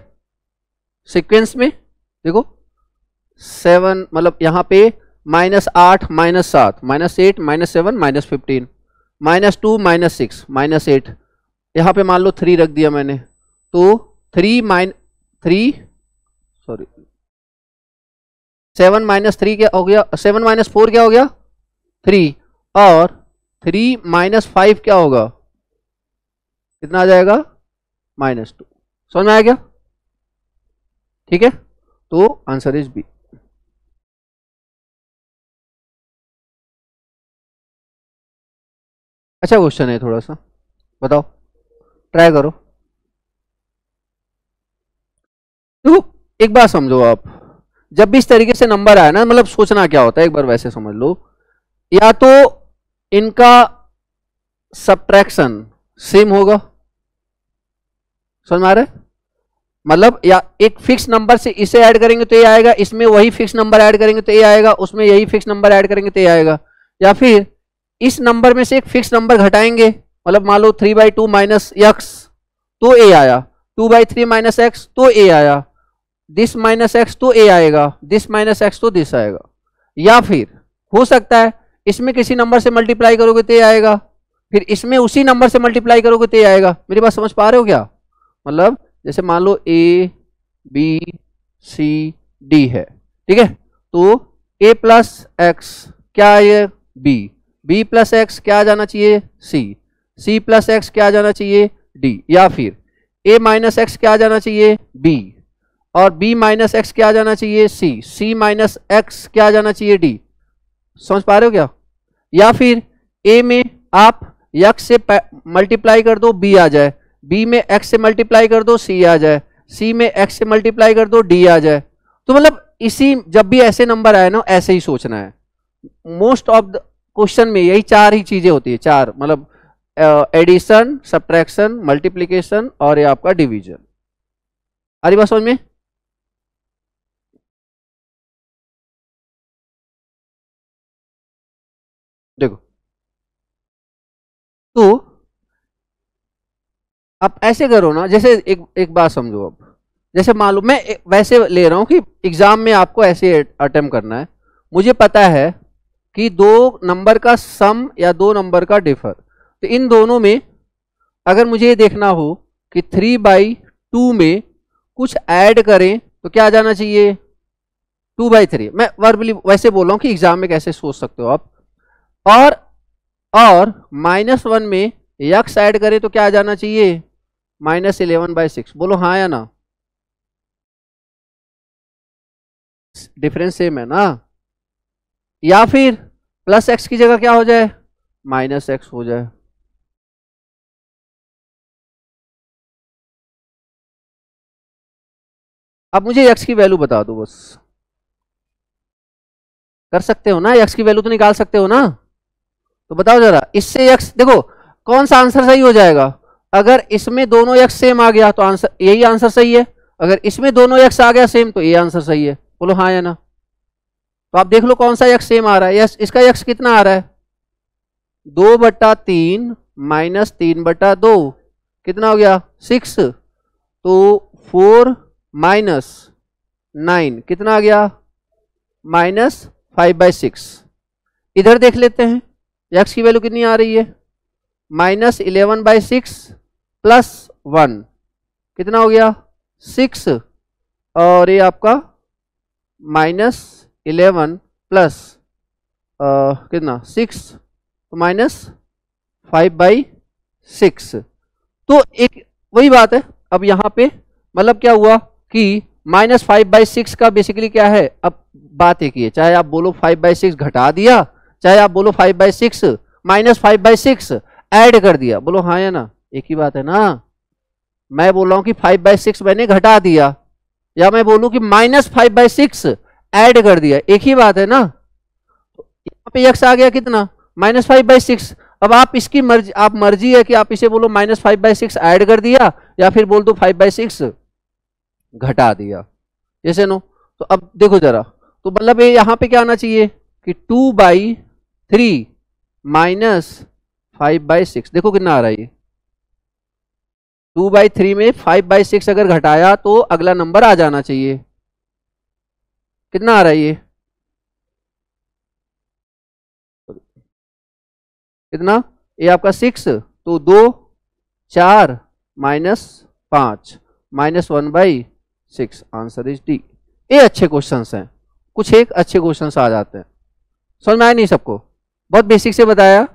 सीक्वेंस में देखो 7 मतलब यहां पे -8 -7 -8 -7 -15 -2 -6 -8, यहां पे मान लो 3 रख दिया मैंने, तो 7 -3 क्या हो गया? 7 -4 क्या हो गया? 3, और 3 -5 क्या होगा? कितना आ जाएगा? -2। समझ में आ गया? ठीक है, तो आंसर इज बी। अच्छा क्वेश्चन है थोड़ा सा, बताओ, ट्राई करो। देखो एक बात समझो आप, जब भी इस तरीके से नंबर आया ना, मतलब सोचना क्या होता है, एक बार वैसे समझ लो, या तो इनका सब्ट्रैक्शन सेम होगा, समझ में आ रहा है? मतलब या एक फिक्स नंबर से इसे ऐड करेंगे तो ये आएगा, इसमें वही फिक्स नंबर ऐड करेंगे तो ये आएगा, उसमें यही फिक्स नंबर ऐड करेंगे तो ये आएगा, या फिर इस नंबर में से एक फिक्स नंबर घटाएंगे, मतलब मान लो 3/2 -x तो ए आया, 2/3 -x तो ए आया, दिस -x तो ए आएगा, दिस -x तो दिस आएगा, या फिर हो सकता है इसमें किसी नंबर से मल्टीप्लाई करोगे तो ये आएगा, फिर इसमें उसी नंबर से मल्टीप्लाई करोगे तो ये आएगा। मेरी बात समझ पा रहे हो क्या? मतलब जैसे मान लो A B C D है, ठीक है? तो A + x क्या है? B, B + x क्या आ जाना चाहिए? C, C + x क्या आ जाना चाहिए? D, या फिर A - x क्या आ जाना चाहिए? B, और B - x क्या आ जाना चाहिए? C, C - x क्या आ जाना चाहिए? D। समझ पा रहे हो क्या? या फिर A में आप x से मल्टीप्लाई कर दो B आ जाए, B में x से मल्टीप्लाई कर दो C आ जाए, C में x से मल्टीप्लाई कर दो D आ जाए। तो मतलब इसी जब भी ऐसे नंबर आए ना ऐसे ही सोचना है। मोस्ट ऑफ द क्वेश्चन में यही 4 ही चीजें होती है, 4 मतलब एडिशन, सब्ट्रैक्शन, मल्टीप्लिकेशन और ये आपका डिवीजन। आ रही बात समझ में? देखो तो आप ऐसे करो ना, जैसे एक बात समझो। अब जैसे मालूम मैं वैसे ले रहा हूं कि एग्जाम में आपको ऐसे अटेम्प्ट करना है। मुझे पता है कि 2 नंबर का सम या 2 नंबर का डिफर, तो इन दोनों में अगर मुझे ये देखना हो कि 3/2 में कुछ ऐड करें तो क्या आ जाना चाहिए? 2/3। मैं वर्बली वैसे बोल रहा हूँ कि एग्जाम में कैसे सोच सकते हो आप। और -1 में यक्स ऐड करें तो क्या आ जाना चाहिए? -11/6। बोलो हाँ या ना? डिफरेंस सेम है ना? या फिर +x की जगह क्या हो जाए? -x हो जाए। अब मुझे x की वैल्यू बता दो बस। कर सकते हो ना? x की वैल्यू तो निकाल सकते हो ना? तो बताओ जरा, इससे x देखो कौन सा आंसर सही हो जाएगा। अगर इसमें दोनों x सेम आ गया तो आंसर यही आंसर सही है। अगर इसमें दोनों x आ गया सेम तो ये आंसर सही है। बोलो हाँ या ना? तो आप देख लो कौन सा x सेम आ रहा है। यस, इसका x कितना आ रहा है? 2/3 - 3/2 कितना हो गया? 6। तो 4 - 9 कितना आ गया? -5/6। इधर देख लेते हैं x की वैल्यू कितनी आ रही है? -11/6 + 1 कितना हो गया? 6। और ये आपका -11 प्लस कितना? 6 तो -5/6। तो एक वही बात है। अब यहाँ पे मतलब क्या हुआ कि -5/6 का बेसिकली क्या है? अब बात एक ही है, चाहे आप बोलो 5/6 घटा दिया, चाहे आप बोलो 5/6 -5/6 ऐड कर दिया। बोलो हाँ या ना? एक ही बात है ना? मैं बोल रहा हूं कि 5/6 मैंने घटा दिया, या मैं बोलूं कि -5/6 ऐड कर दिया, एक ही बात है ना? यहाँ पे x आ गया कितना? -5/6। अब आप इसकी मर्जी, आप मर्जी है कि आप इसे बोलो -5/6 ऐड कर दिया या फिर बोल दो 5/6 घटा दिया। जैसे नो। तो अब देखो जरा, तो मतलब ये यहाँ पे क्या आना चाहिए कि 2/3 - 5/6। देखो कितना आ रहा है ये? 2/3 में 5/6 अगर घटाया तो अगला नंबर आ जाना चाहिए। कितना आ रहा है ये? कितना? ये आपका 6। तो 2 4 -5 -1/6। Answer is D. ये अच्छे क्वेश्चंस हैं, कुछ एक अच्छे क्वेश्चंस आ जाते हैं। समझ में आया नहीं सबको? बहुत बेसिक से बताया,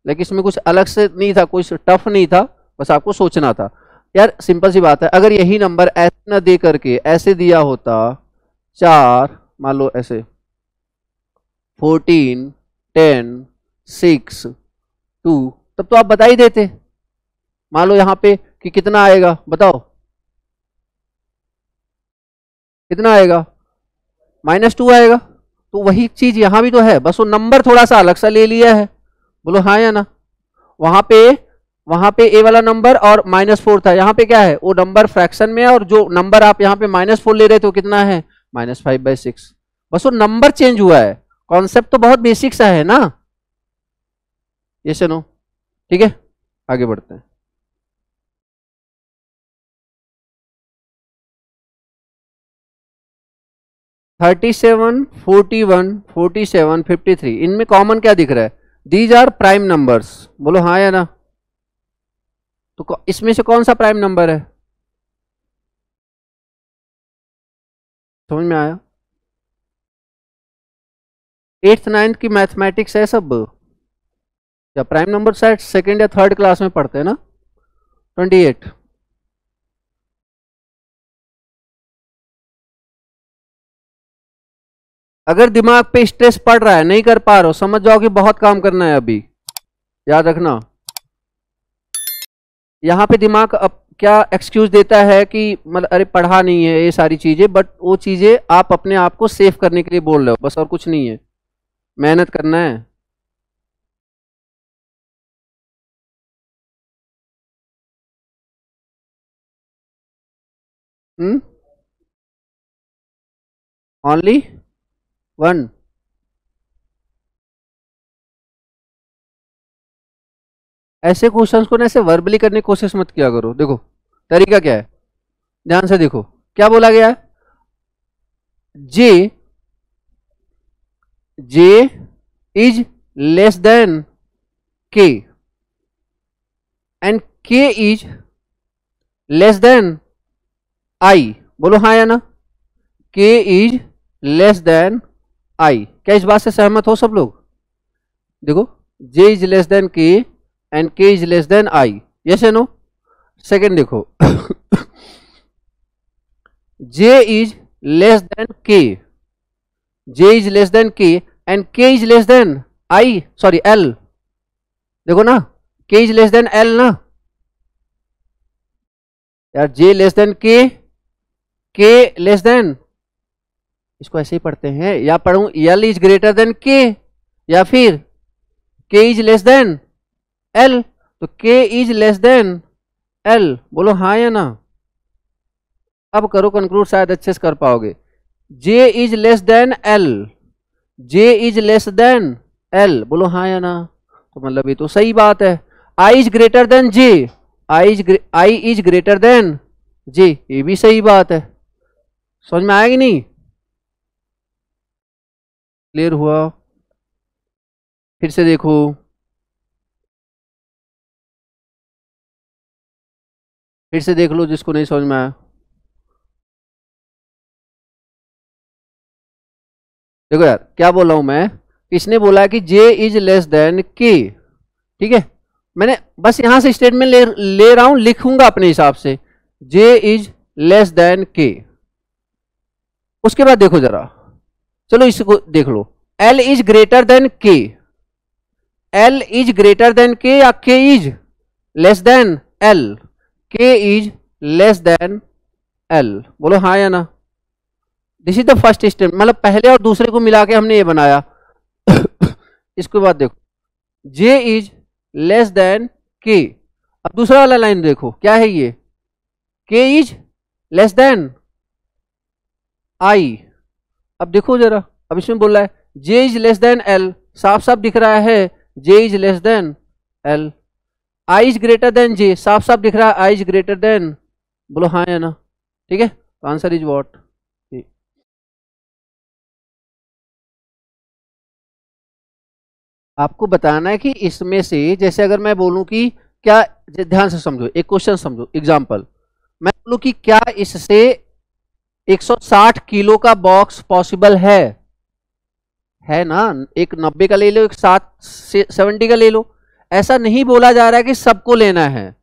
लेकिन इसमें कुछ अलग से नहीं था, कुछ टफ नहीं था, बस आपको सोचना था। यार सिंपल सी बात है, अगर यही नंबर ऐसे न दे करके ऐसे दिया होता 4, मान लो ऐसे 14 10 6 2, तब तो आप बता ही देते। मान लो यहाँ पे कि कितना आएगा, बताओ कितना आएगा? -2 आएगा। तो वही चीज यहाँ भी तो है, बस वो नंबर थोड़ा सा अलग सा ले लिया है। बोलो हाँ या ना? वहां पे ए वाला नंबर और -4 था, यहाँ पे क्या है? वो नंबर फ्रैक्शन में है, और जो नंबर आप यहाँ पे -4 ले रहे थे वो कितना है? -5/6। बस वो नंबर चेंज हुआ है। कॉन्सेप्ट तो बहुत बेसिक सा है ना? ये सुनो, ठीक है, आगे बढ़ते हैं। (37, 41, 47, 53) इनमें कॉमन क्या दिख रहा है? These are prime numbers. बोलो हाँ या ना? तो इसमें से कौन सा प्राइम नंबर है? समझ में आया? 8th 9th की मैथमेटिक्स है सब, या प्राइम नंबर शायद सेकंड या थर्ड क्लास में पढ़ते हैं ना? 28। अगर दिमाग पे स्ट्रेस पड़ रहा है, नहीं कर पा रहे हो, समझ जाओ कि बहुत काम करना है अभी। याद रखना, यहां पे दिमाग अब क्या एक्सक्यूज देता है कि मतलब अरे पढ़ा नहीं है ये सारी चीजें, बट वो चीजें आप अपने आप को सेव करने के लिए बोल रहे हो बस, और कुछ नहीं है, मेहनत करना है। Only one. ऐसे क्वेश्चंस को ना ऐसे वर्बली करने की कोशिश मत किया करो। देखो तरीका क्या है, ध्यान से देखो क्या बोला गया है। जे जे is less than K and K is less than आई। बोलो हाँ या ना। के इज लेस देन आई। क्या इस बात से सहमत हो सब लोग? देखो J is less than K and K is less than I, yes या नो। सेकेंड देखो J is less than K, J is less than K and K is less than I, sorry L. देखो ना K is less than L ना यार, J less than K less than, इसको ऐसे ही पढ़ते हैं, या पढ़ूं एल इज ग्रेटर देन के या फिर के इज लेस देन एल। तो के इज लेस देन एल, बोलो हाँ या ना। अब करो कंक्लूड, शायद अच्छे से कर पाओगे। J is less than L, J is less than L, बोलो हाँ या ना। तो मतलब ये तो सही बात है। I is greater than J, I is greater than J, ये भी सही बात है। समझ में आएगी नहीं? क्लियर हुआ? फिर से देखो, फिर से देख लो जिसको नहीं समझ में आया। देखो यार क्या बोल रहा हूं मैं, इसने बोला कि जे इज लेस देन के, ठीक है, मैंने बस यहां से स्टेटमेंट ले रहा हूं, लिखूंगा अपने हिसाब से, जे इज लेस देन के। उसके बाद देखो जरा, चलो इसको देख लो, एल इज ग्रेटर देन के, एल इज ग्रेटर देन के या के इज लेस देन एल, के इज लेस देन एल, बोलो हाँ या ना। This is the first step, मतलब पहले और दूसरे को मिला के हमने ये बनाया। इसके बाद देखो जे इज लेस देन के, अब दूसरा वाला लाइन देखो क्या है ये, के इज लेस देन आई। अब देखो जरा, अब इसमें बोल रहा है J is less than L, साफ साफ दिख रहा है J is less than L. I is greater than J, साफ साफ दिख रहा है आई इज ग्रेटर देन, बोलो हाँ या ना। ठीक है, तो आंसर इज व्हाट। आपको बताना है कि इसमें से, जैसे अगर मैं बोलूं कि क्या, ध्यान से समझो, एक क्वेश्चन समझो, एग्जांपल, मैं बोलूं कि क्या इससे 160 किलो का बॉक्स पॉसिबल है ना, एक 90 का ले लो, एक 70 का ले लो। ऐसा नहीं बोला जा रहा है कि सबको लेना है,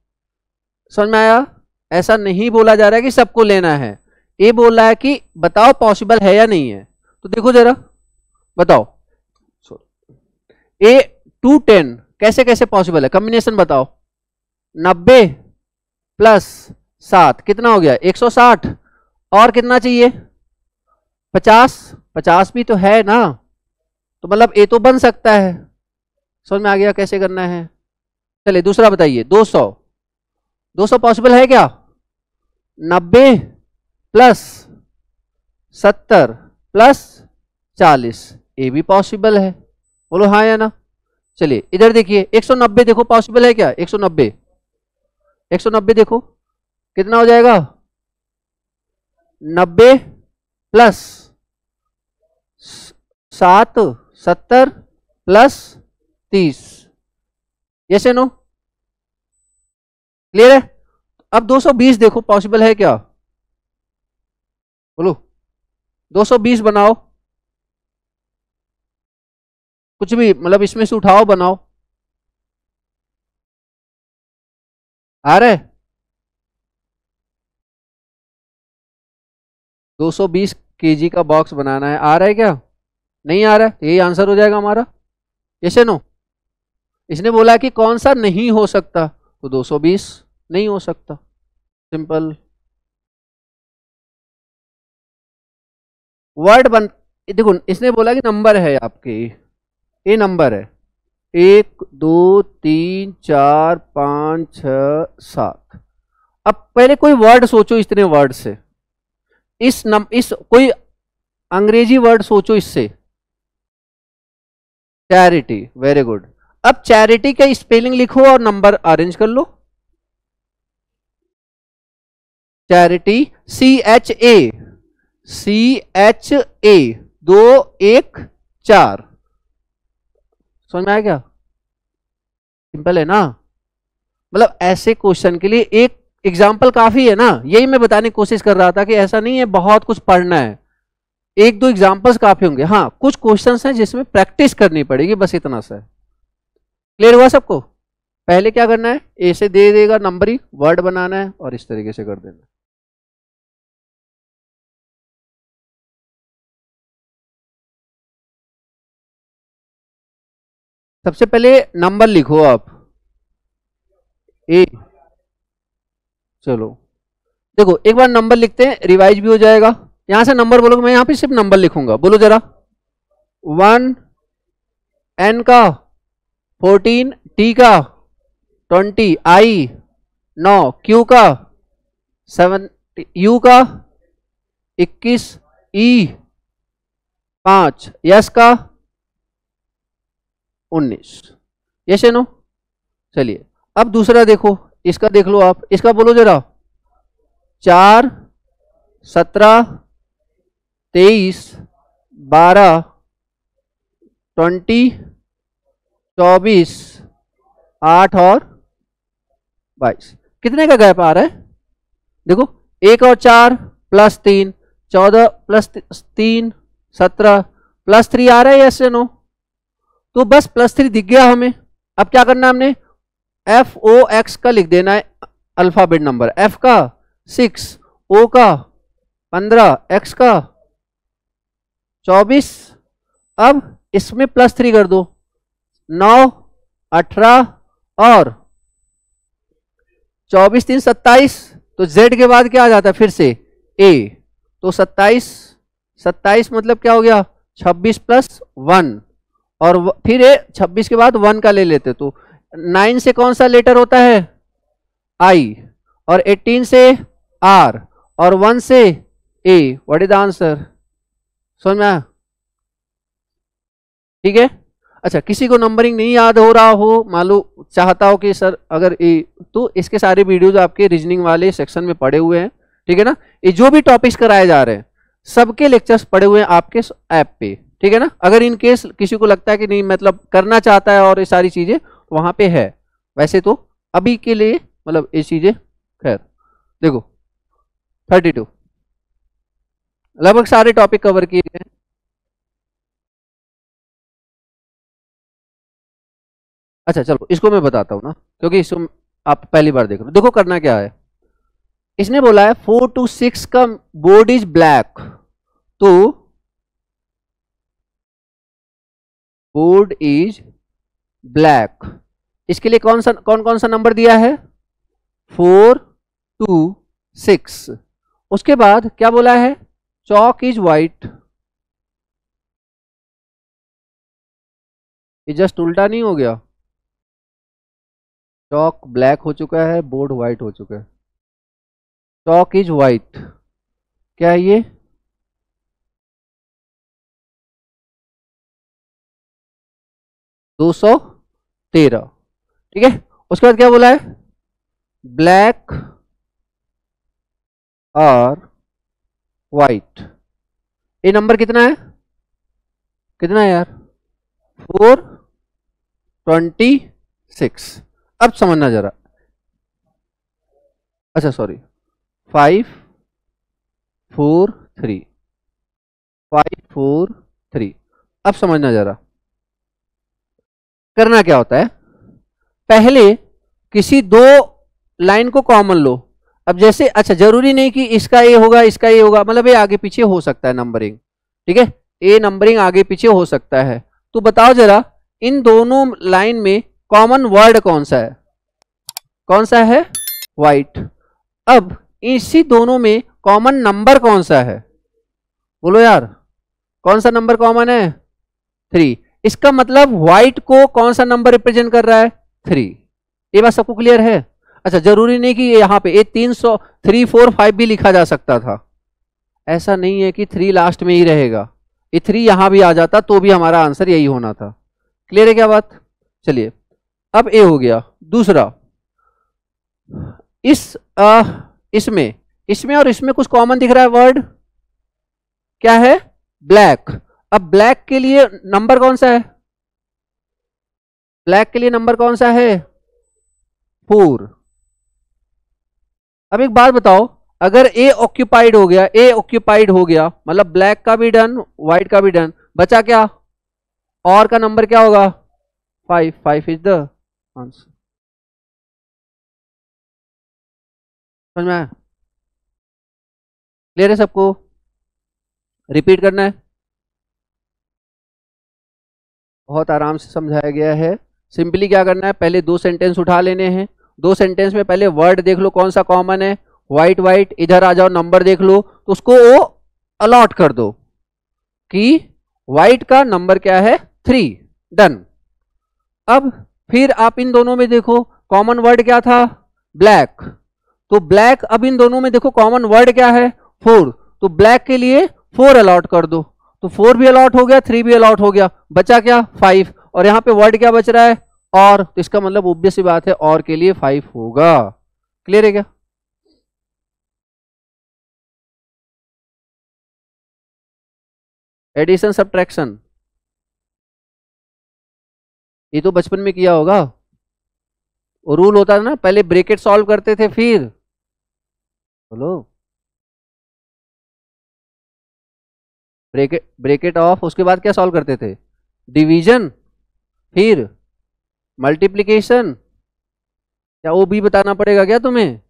समझ में आया? ऐसा नहीं बोला जा रहा है कि सबको लेना है, ये बोल रहा है कि बताओ पॉसिबल है या नहीं है। तो देखो जरा, बताओ ए 210 कैसे कैसे पॉसिबल है, कॉम्बिनेशन बताओ। 90 प्लस 7 कितना हो गया 160, और कितना चाहिए 50, 50 भी तो है ना, तो मतलब ए तो बन सकता है। समझ में आ गया कैसे करना है? चलिए दूसरा बताइए, 200, 200 पॉसिबल है क्या? 90 प्लस 70 प्लस 40, ये भी पॉसिबल है, बोलो हाँ या ना। चलिए इधर देखिए 190 देखो पॉसिबल है क्या? 190, 190 देखो कितना हो जाएगा, 90 प्लस 7 70 प्लस 30, यस या नो? क्लियर है? अब 220 देखो पॉसिबल है क्या, बोलो 220 बनाओ, कुछ भी मतलब इसमें से उठाओ बनाओ, आ रहा है? 220 केजी का बॉक्स बनाना है, आ रहा है क्या? नहीं आ रहा है, यही आंसर हो जाएगा हमारा, यस या नो? इसने बोला कि कौन सा नहीं हो सकता, तो 220 नहीं हो सकता। सिंपल वर्ड बन। देखो इसने बोला कि नंबर है आपके, ये नंबर है 1 2 3 4 5 6 7। अब पहले कोई वर्ड सोचो इतने वर्ड से, इस कोई अंग्रेजी वर्ड सोचो इससे। Charity, very good. अब चैरिटी का स्पेलिंग लिखो और नंबर अरेंज कर लो। Charity CHA 2 1 4। समझ में आया क्या? सिंपल है ना। मतलब ऐसे क्वेश्चन के लिए एक एग्जाम्पल काफी है ना। यही मैं बताने की कोशिश कर रहा था कि ऐसा नहीं है बहुत कुछ पढ़ना है, एक दो एग्जाम्पल्स काफी होंगे। हाँ कुछ क्वेश्चंस हैं जिसमें प्रैक्टिस करनी पड़ेगी, बस इतना सा है। क्लियर हुआ सबको? पहले क्या करना है, ए से दे देगा नंबरिंग, वर्ड बनाना है और इस तरीके से कर देना। सबसे पहले नंबर लिखो आप ए। चलो देखो एक बार नंबर लिखते हैं, रिवाइज भी हो जाएगा। यहां से नंबर बोलोगे, मैं यहां पे सिर्फ नंबर लिखूंगा। बोलो जरा। 1 N का, 14 T का, 20 I, 9 Q का, 7 U का, 21 E, 5 यस का, 19 यस है नो। चलिए अब दूसरा देखो, इसका देख लो आप, इसका बोलो जरा। 4 17 23 12 20 24 8 और 22। कितने का गैप आ रहा है? देखो 1 और 4 प्लस 3 14 प्लस 3 17 प्लस 3 आ रहा है, यस या नो? तो बस प्लस 3 दिख गया हमें। अब क्या करना है, हमने FOX का लिख देना है अल्फाबेट नंबर। F का 6, O का 15, X का 24। अब इसमें प्लस 3 कर दो, 9 18 और 24 3 27। तो Z के बाद क्या आ जाता है फिर से A। तो 27 मतलब क्या हो गया 26 प्लस 1 और फिर 26 के बाद 1 का ले लेते। तो 9 से कौन सा लेटर होता है I, और 18 से R और 1 से A। What is the answer? समझ में आया? ठीक है। अच्छा किसी को नंबरिंग नहीं याद हो रहा हो, मान लो चाहता हो कि सर अगर तो इसके सारे वीडियोज आपके रीजनिंग वाले सेक्शन में पड़े हुए हैं। ठीक है ना। ये जो भी टॉपिक्स कराए जा रहे हैं सबके लेक्चर्स पड़े हुए हैं आपके ऐप पे। ठीक है ना। अगर इन केस किसी को लगता है कि नहीं मतलब करना चाहता है और ये सारी चीजें वहां पे है, वैसे तो अभी के लिए मतलब ये चीजें खैर देखो 32 लगभग सारे टॉपिक कवर किए गए हैं। अच्छा चलो इसको मैं बताता हूं ना, क्योंकि इसको आप पहली बार देख रहे हो। देखो करना क्या है, इसने बोला है 4 to 6 का बोर्ड इज ब्लैक, तो बोर्ड इज ब्लैक, इसके लिए कौन कौन सा नंबर दिया है 4 to 6। उसके बाद क्या बोला है चॉक इज व्हाइट। ये जस्ट उल्टा नहीं हो गया, चॉक ब्लैक हो चुका है, बोर्ड व्हाइट हो चुका है। चॉक इज व्हाइट क्या है ये 213। ठीक है। उसके बाद क्या बोला है ब्लैक और व्हाइट। ये नंबर कितना है, कितना है यार 426। अब समझना जरा, अच्छा सॉरी 5 4 3 5 4 3। अब समझना जरा करना क्या होता है, पहले किसी दो लाइन को कॉमन लो। अब जैसे अच्छा जरूरी नहीं कि इसका ये होगा इसका ये होगा, मतलब ये आगे पीछे हो सकता है नंबरिंग। ठीक है, ये नंबरिंग आगे पीछे हो सकता है। तो बताओ जरा इन दोनों लाइन में कॉमन वर्ड कौन सा है, कौन सा है व्हाइट। अब इसी दोनों में कॉमन नंबर कौन सा है? बोलो यार, कौन सा नंबर कॉमन है? 3। इसका मतलब व्हाइट को कौन सा नंबर रिप्रेजेंट कर रहा है? 3। ये बात सबको क्लियर है? अच्छा, जरूरी नहीं कि यहाँ पे 300 3 4 5 भी लिखा जा सकता था। ऐसा नहीं है कि 3 लास्ट में ही रहेगा, ये 3 यहां भी आ जाता तो भी हमारा आंसर यही होना था। क्लियर है क्या बात? चलिए, अब ए हो गया। दूसरा, इसमें और इसमें कुछ कॉमन दिख रहा है वर्ड, क्या है? ब्लैक। अब ब्लैक के लिए नंबर कौन सा है? ब्लैक के लिए नंबर कौन सा है? 4। अब एक बात बताओ, अगर ए ऑक्यूपाइड हो गया मतलब ब्लैक का भी डन, व्हाइट का भी डन, बचा क्या? और का नंबर क्या होगा? 5। 5 इज द आंसर। समझ में आया? क्लियर है सबको? रिपीट करना है? बहुत आराम से समझाया गया है। सिंपली क्या करना है, पहले 2 सेंटेंस उठा लेने हैं। 2 सेंटेंस में पहले वर्ड देख लो कौन सा कॉमन है। व्हाइट व्हाइट, इधर आ जाओ, नंबर देख लो तो उसको वो अलॉट कर दो कि व्हाइट का नंबर क्या है? 3। डन। अब फिर आप इन दोनों में देखो कॉमन वर्ड क्या था? ब्लैक। तो ब्लैक, अब इन दोनों में देखो कॉमन वर्ड क्या है? 4। तो ब्लैक के लिए 4 अलॉट कर दो, तो 4 भी अलॉट हो गया, 3 भी अलॉट हो गया, बचा क्या? 5। और यहां पे वर्ड क्या बच रहा है? और। तो इसका मतलब ऑब्वियस सी बात है और के लिए 5 होगा। क्लियर है क्या? एडिशन सब्ट्रैक्शन ये तो बचपन में किया होगा। रूल होता था ना, पहले ब्रैकेट सॉल्व करते थे, फिर बोलो ब्रैकेट ऑफ, उसके बाद क्या सॉल्व करते थे? डिवीजन, फिर मल्टीप्लिकेशन। क्या वो भी बताना पड़ेगा क्या तुम्हें?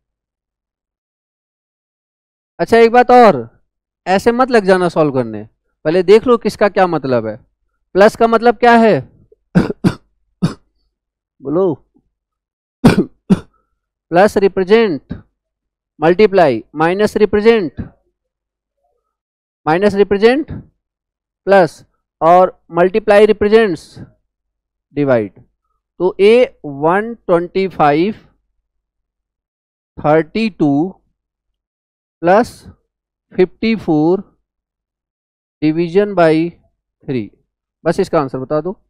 अच्छा, एक बात और, ऐसे मत लग जाना सॉल्व करने, पहले देख लो किसका क्या मतलब है। प्लस का मतलब क्या है? बोलो। Plus represent multiply, minus represent plus, और मल्टीप्लाई रिप्रेजेंट्स डिवाइड। तो ए 125 32 प्लस 54 डिवीजन बाई 3। बस इसका आंसर बता दो।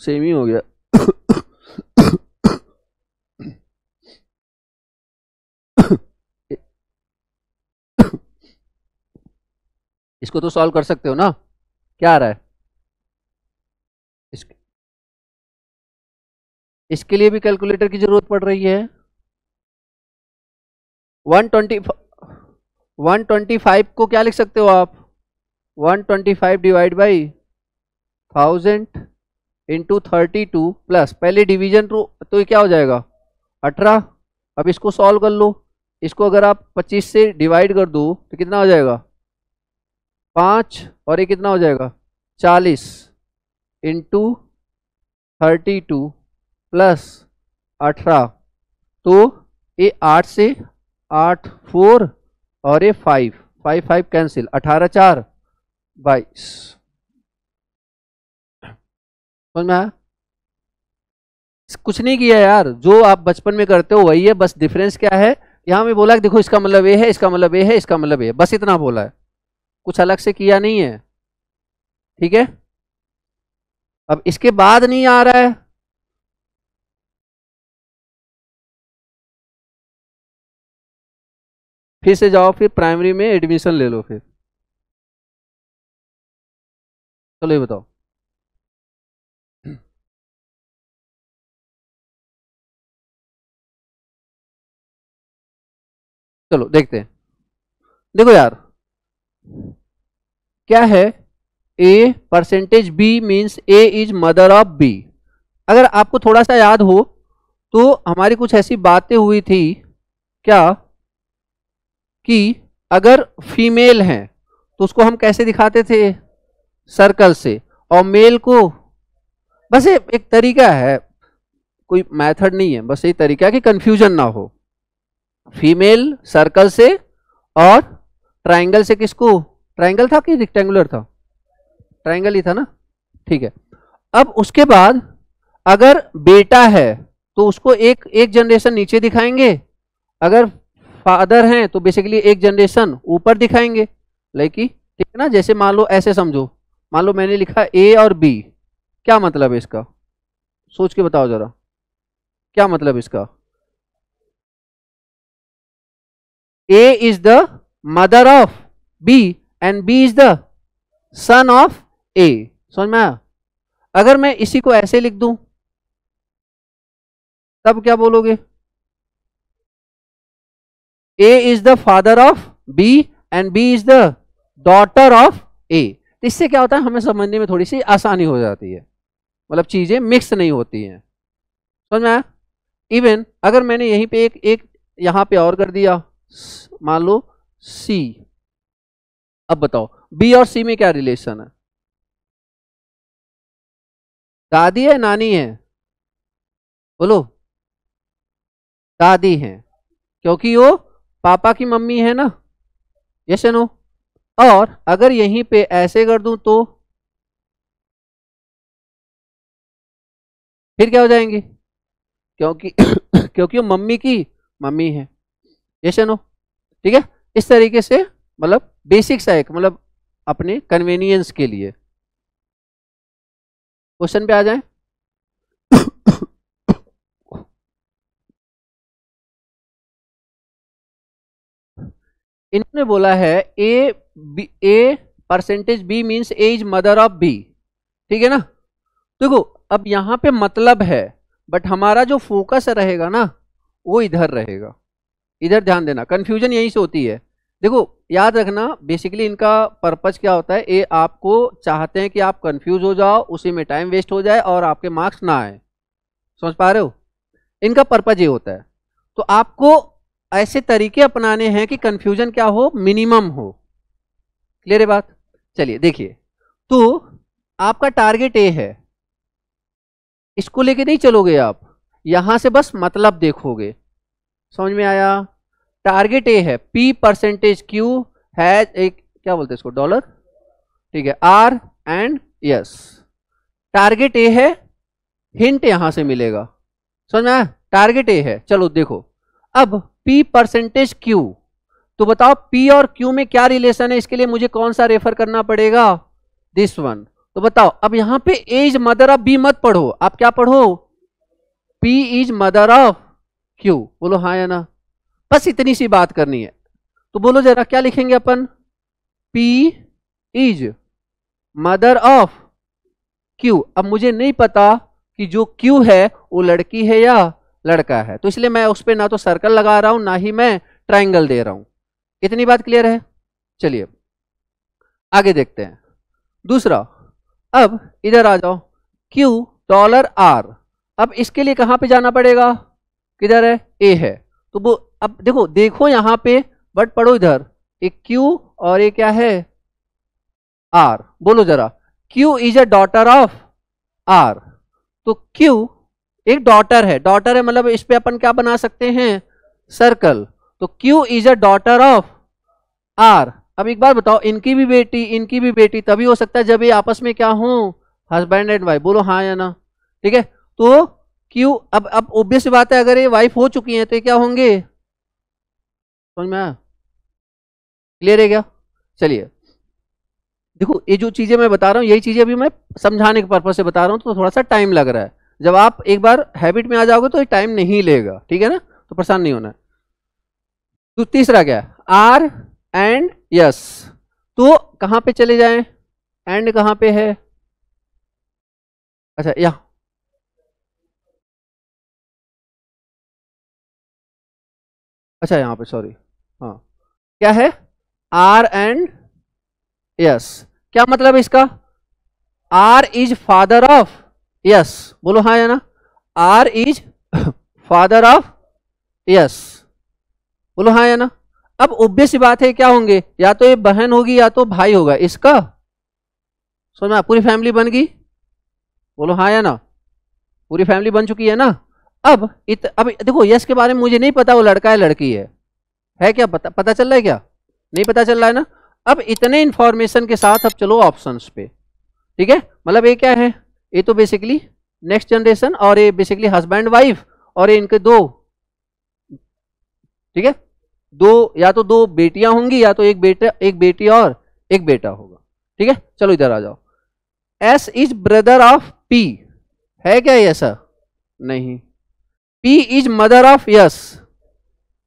सेम ही हो गया। इसको तो सॉल्व कर सकते हो ना? क्या आ रहा है? इसके लिए भी कैलकुलेटर की जरूरत पड़ रही है। 125 को क्या लिख सकते हो आप? 125 डिवाइड बाई 1000 इंटू 32 प्लस, पहले डिवीजन तो ये क्या हो जाएगा? 18। अब इसको सॉल्व कर लो, इसको अगर आप 25 से डिवाइड कर दो तो कितना हो जाएगा? 5। और ये कितना हो जाएगा? 40 इंटू 32 प्लस 18। तो ये 8 से 8 4 और ये 5 5 5 कैंसिल, 18 4 22। समझ में आया? कुछ नहीं किया यार, जो आप बचपन में करते हो वही है, बस डिफरेंस क्या है, यहां में बोला कि देखो इसका मतलब ये है, इसका मतलब ये है, इसका मतलब ये है, बस इतना बोला है, कुछ अलग से किया नहीं है। ठीक है, अब इसके बाद नहीं आ रहा है, फिर से जाओ, फिर प्राइमरी में एडमिशन ले लो फिर। चलो ये बताओ। चलो देखते हैं। देखो यार, क्या है? A percentage B means A is mother of B. अगर आपको थोड़ा सा याद हो तो हमारी कुछ ऐसी बातें हुई थी क्या, कि अगर फीमेल है तो उसको हम कैसे दिखाते थे? सर्कल से। और मेल को, बस एक तरीका है, कोई मेथड नहीं है, बस यही तरीका है कि कंफ्यूजन ना हो। फीमेल सर्कल से और ट्राइंगल से किसको, ट्राइंगल था कि रेक्टेंगुलर था, ट्राइंगल ही था ना, ठीक है। अब उसके बाद अगर बेटा है तो उसको एक एक जनरेशन नीचे दिखाएंगे, अगर फादर हैं तो बेसिकली एक जनरेशन ऊपर दिखाएंगे, लाइक ठीक है ना। जैसे मान लो ऐसे समझो, मान लो मैंने लिखा ए और बी, क्या मतलब है इसका, सोच के बताओ जरा, क्या मतलब इसका। A is the mother of B and B is the son of A, समझ में आया। अगर मैं इसी को ऐसे लिख दूं तब क्या बोलोगे, A is the father of B and B is the daughter of A. तो इससे क्या होता है, हमें समझने में थोड़ी सी आसानी हो जाती है, मतलब चीजें मिक्स नहीं होती हैं, समझ में आया। इवन अगर मैंने यहीं पे एक यहां पे और कर दिया, मान लो सी, अब बताओ बी और सी में क्या रिलेशन है, दादी है नानी है, बोलो, दादी है, क्योंकि वो पापा की मम्मी है ना, यस नो। और अगर यहीं पे ऐसे कर दूं तो फिर क्या हो जाएंगे, क्योंकि क्योंकि वो मम्मी की मम्मी है, यस नो, ठीक है। इस तरीके से मतलब बेसिक सा एक, मतलब अपने कन्वीनियंस के लिए। क्वेश्चन पे आ जाए। इन्होंने बोला है A percentage B means A is mother of B, ठीक है ना। देखो अब यहां पे मतलब है, बट हमारा जो फोकस रहेगा ना वो इधर रहेगा, इधर ध्यान देना, कंफ्यूजन यहीं से होती है। देखो याद रखना बेसिकली इनका पर्पज क्या होता है, ये आपको चाहते हैं कि आप कंफ्यूज हो जाओ, उसी में टाइम वेस्ट हो जाए और आपके मार्क्स ना आए, समझ पा रहे हो, इनका पर्पज ये होता है। तो आपको ऐसे तरीके अपनाने हैं कि कंफ्यूजन क्या हो, मिनिमम हो, क्लियर है बात। चलिए देखिए, तो आपका टारगेट ए है, इसको लेके नहीं चलोगे आप, यहां से बस मतलब देखोगे, समझ में आया। टारगेट ए है P परसेंटेज Q हैज एक क्या बोलते हैं इसको, डॉलर, ठीक है, R एंड यस। टारगेट ए है, हिंट यहां से मिलेगा, समझ में आया, टारगेट ए है। चलो देखो अब P परसेंटेज Q, तो बताओ P और Q में क्या रिलेशन है, इसके लिए मुझे कौन सा रेफर करना पड़ेगा, दिस वन। तो बताओ अब यहां पे A is mother of B मत पढ़ो, आप क्या पढ़ो, P is mother of Q, बोलो हाँ या ना, बस इतनी सी बात करनी है। तो बोलो जरा क्या लिखेंगे अपन, P is mother of Q। अब मुझे नहीं पता कि जो Q है वो लड़की है या लड़का है, तो इसलिए मैं उस पर ना तो सर्कल लगा रहा हूं ना ही मैं ट्राइंगल दे रहा हूं, इतनी बात क्लियर है। चलिए आगे देखते हैं दूसरा। अब इधर आ जाओ, Q डॉलर R, अब इसके लिए कहां पे जाना पड़ेगा, किधर है, A है, तो वो अब देखो देखो यहां पे, बट पढ़ो इधर, एक Q और एक क्या है R, बोलो जरा, Q is a daughter of R, तो Q एक डॉटर है, डॉटर है मतलब इस पे अपन क्या बना सकते हैं, सर्कल, तो Q is a daughter of R। अब एक बार बताओ, इनकी भी बेटी इनकी भी बेटी तभी हो सकता है जब ये आपस में क्या हो, हस्बैंड एंड वाइफ, बोलो हाँ या ना, ठीक है। तो Q अब ऑब्वियस बात है, अगर ये वाइफ हो चुकी है तो ये क्या होंगे, समझ में आया, क्लियर है क्या। चलिए देखो ये जो चीजें मैं बता रहा हूँ, यही चीजें अभी मैं समझाने के पर्पज से बता रहा हूँ, तो थोड़ा सा टाइम लग रहा है, जब आप एक बार हैबिट में आ जाओगे तो ये टाइम नहीं लेगा, ठीक है ना, तो परेशान नहीं होना। तो तीसरा क्या है, आर एंड यस, तो कहां पे चले जाएं, एंड कहां पे है, अच्छा यहां, अच्छा यहां पे सॉरी, हाँ क्या है, आर एंड यस, क्या मतलब है इसका, R is father of S, बोलो हाँ या ना, R is father of S, बोलो हाँ या ना। अब ऑब्वियस सी बात है क्या होंगे, या तो ये बहन होगी या तो भाई होगा इसका, समझ में, पूरी फैमिली बन गई, बोलो हाँ या ना, पूरी फैमिली बन चुकी है ना। अब देखो यस के बारे में मुझे नहीं पता वो लड़का है लड़की है क्या पता चल रहा है क्या? नहीं पता चल रहा है ना। अब इतने इंफॉर्मेशन के साथ अब चलो ऑप्शंस पे, ठीक है। मतलब ये क्या है, ये तो बेसिकली नेक्स्ट जनरेशन, और ये बेसिकली हस्बैंड वाइफ, और ये इनके दो, ठीक है, दो, या तो दो बेटियां होंगी या तो एक बेटी और एक बेटा होगा, ठीक है। चलो इधर आ जाओ। S is brother of P, है क्या ये ऐसा? नहीं। P is mother of yes,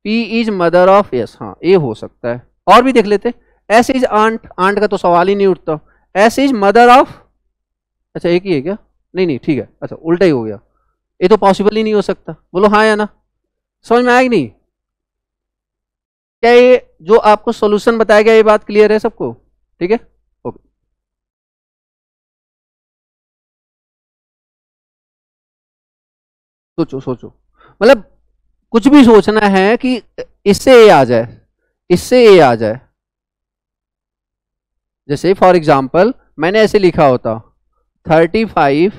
P is mother of yes, हाँ ये हो सकता है। और भी देख लेते। एस इज आंट, आंट का तो सवाल ही नहीं उठता। एस इज मदर ऑफ, अच्छा एक ही है क्या? नहीं नहीं ठीक है, अच्छा उल्टा ही हो गया, ये तो पॉसिबल ही नहीं हो सकता। बोलो हाँ या ना, समझ में आया कि नहीं? क्या ये जो आपको सॉल्यूशन बताया गया ये बात क्लियर है सबको? ठीक है, ओके। सोचो सोचो, मतलब कुछ भी सोचना है कि इससे ए आ जाए, इससे ए आ जाए। जैसे फॉर एग्जांपल मैंने ऐसे लिखा होता 35,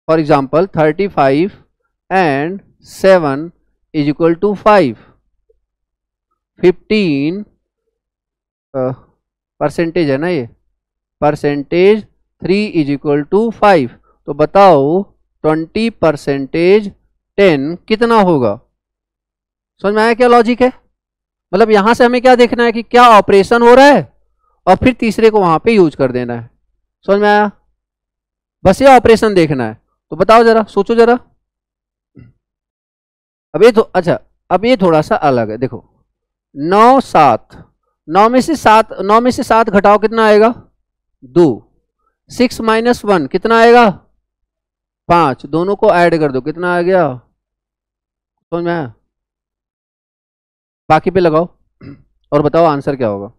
for example 35 and 7 is equal to 5, 15 percentage है ना ये, परसेंटेज 3 इज इक्वल टू 5। तो बताओ 20% 10 कितना होगा? समझ में आया क्या लॉजिक है? मतलब यहां से हमें क्या देखना है कि क्या ऑपरेशन हो रहा है, और फिर तीसरे को वहां पे यूज कर देना है। समझ में आया? बस ये ऑपरेशन देखना है। तो बताओ जरा, सोचो जरा। अब ये तो अच्छा, अब ये थोड़ा सा अलग है। देखो 9 7, 9 में से 7 घटाओ कितना आएगा? 2। 6 - 1 कितना आएगा? 5। दोनों को ऐड कर दो, कितना आ गया? समझ में आया? बाकी पे लगाओ और बताओ आंसर क्या होगा।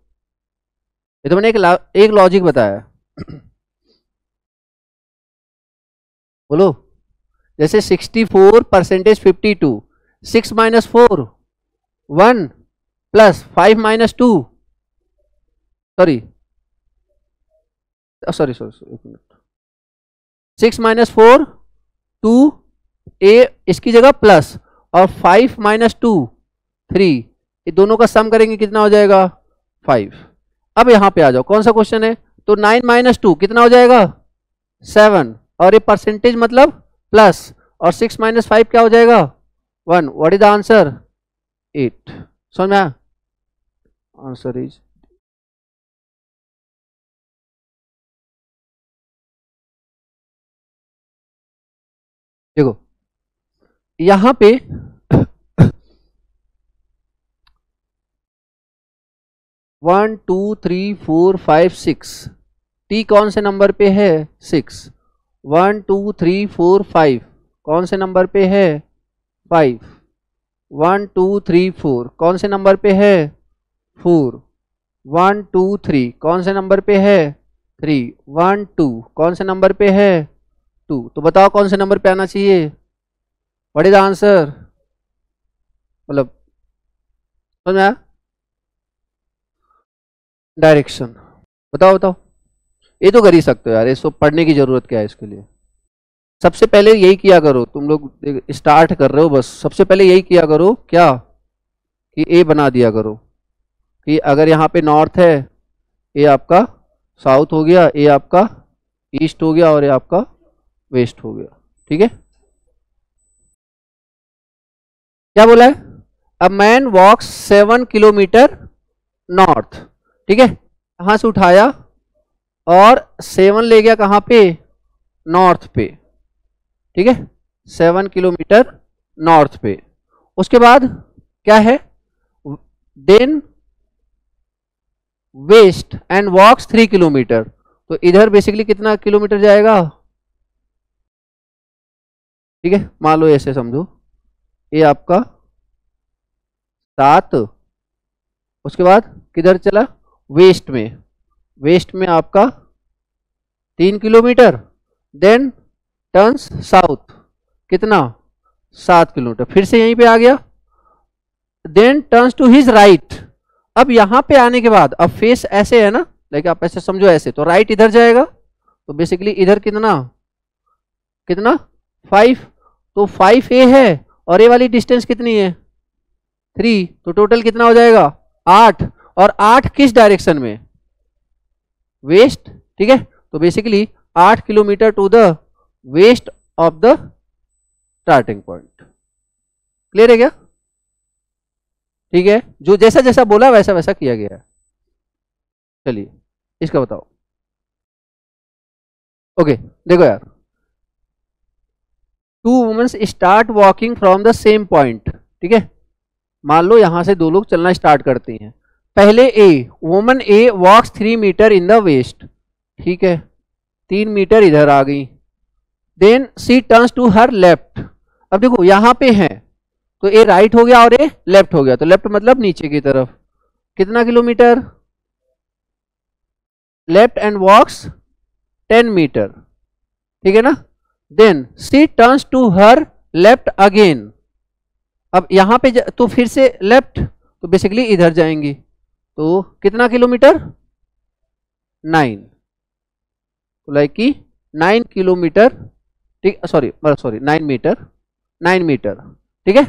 ये तो मैंने एक लॉजिक बताया। बोलो। जैसे 64% 52, 6 - 4 1 प्लस 5 - 2, सॉरी 1 मिनट, 6 - 4 2, ए इसकी जगह प्लस, और 5 - 2 3, ये दोनों का सम करेंगे कितना हो जाएगा? 5। अब यहां पे आ जाओ, कौन सा क्वेश्चन है? तो 9 - 2 कितना हो जाएगा? 7, और ये परसेंटेज मतलब प्लस, और 6 - 5 क्या हो जाएगा? 1। What is the answer? 8। समझ में आया? आंसर इज, देखो यहां पे 1 2 3 4 5 6, टी कौन से नंबर पे है? 6। 1 2 3 4 5 कौन से नंबर पे है? 5। 1 2 3 4 कौन से नंबर पे है? 4। 1 2 3 कौन से नंबर पे है? 3। 1 2 कौन से नंबर पे है? 2। तो बताओ कौन से नंबर पे आना चाहिए? What is the answer? मतलब समझ में आया? डायरेक्शन बताओ बताओ। ये तो कर ही सकते हो यार, इसको पढ़ने की जरूरत क्या है इसके लिए? सबसे पहले यही किया करो, तुम लोग स्टार्ट कर रहे हो, बस सबसे पहले यही किया करो क्या, कि ए बना दिया करो कि अगर यहाँ पे नॉर्थ है, ए आपका साउथ हो गया, ए आपका ईस्ट हो गया, और ए आपका वेस्ट हो गया। ठीक है, क्या बोला है? A man walks 7 kilometre north. ठीक है, यहां से उठाया और 7 ले गया कहां पे? नॉर्थ पे। ठीक है, 7 किलोमीटर नॉर्थ पे। उसके बाद क्या है? Then west and walks 3 kilometre. तो इधर बेसिकली कितना किलोमीटर जाएगा? ठीक है, मान लो ऐसे समझो, ये आपका 7, उसके बाद किधर चला? वेस्ट में। वेस्ट में आपका 3 किलोमीटर, देन टर्न्स साउथ, कितना? 7 किलोमीटर, फिर से यहीं पे आ गया, then turns to his right. अब यहां पे आने के बाद, अब फेस ऐसे है ना, लाइक आप ऐसे समझो ऐसे, तो राइट इधर जाएगा, तो बेसिकली इधर कितना कितना 5, तो 5a है और ए वाली डिस्टेंस कितनी है 3, तो टोटल कितना हो जाएगा 8, और 8 किस डायरेक्शन में वेस्ट, ठीक है। तो basically 8 kilometre to the west of the starting point. Clear है क्या? ठीक है, जो जैसा जैसा बोला वैसा वैसा किया गया है। चलिए इसका बताओ। ओके देखो यार, 2 women's start walking from the same point, ठीक है। मान लो यहां से 2 लोग चलना स्टार्ट करते हैं। पहले A, woman A walks 3 metre in the west, ठीक है, 3 मीटर इधर आ गई। Then she turns to her left. अब देखो यहां पे है तो ए राइट हो गया और ए लेफ्ट हो गया, तो लेफ्ट मतलब नीचे की तरफ। कितना kilometre? Left and walks 10 metre, ठीक है ना। Then she turns to her left again. अब यहां पे तो फिर से लेफ्ट, तो बेसिकली इधर जाएंगी, तो कितना किलोमीटर 9, तो लाइक कि 9 किलोमीटर, ठीक, सॉरी 9 मीटर, 9 मीटर, ठीक है।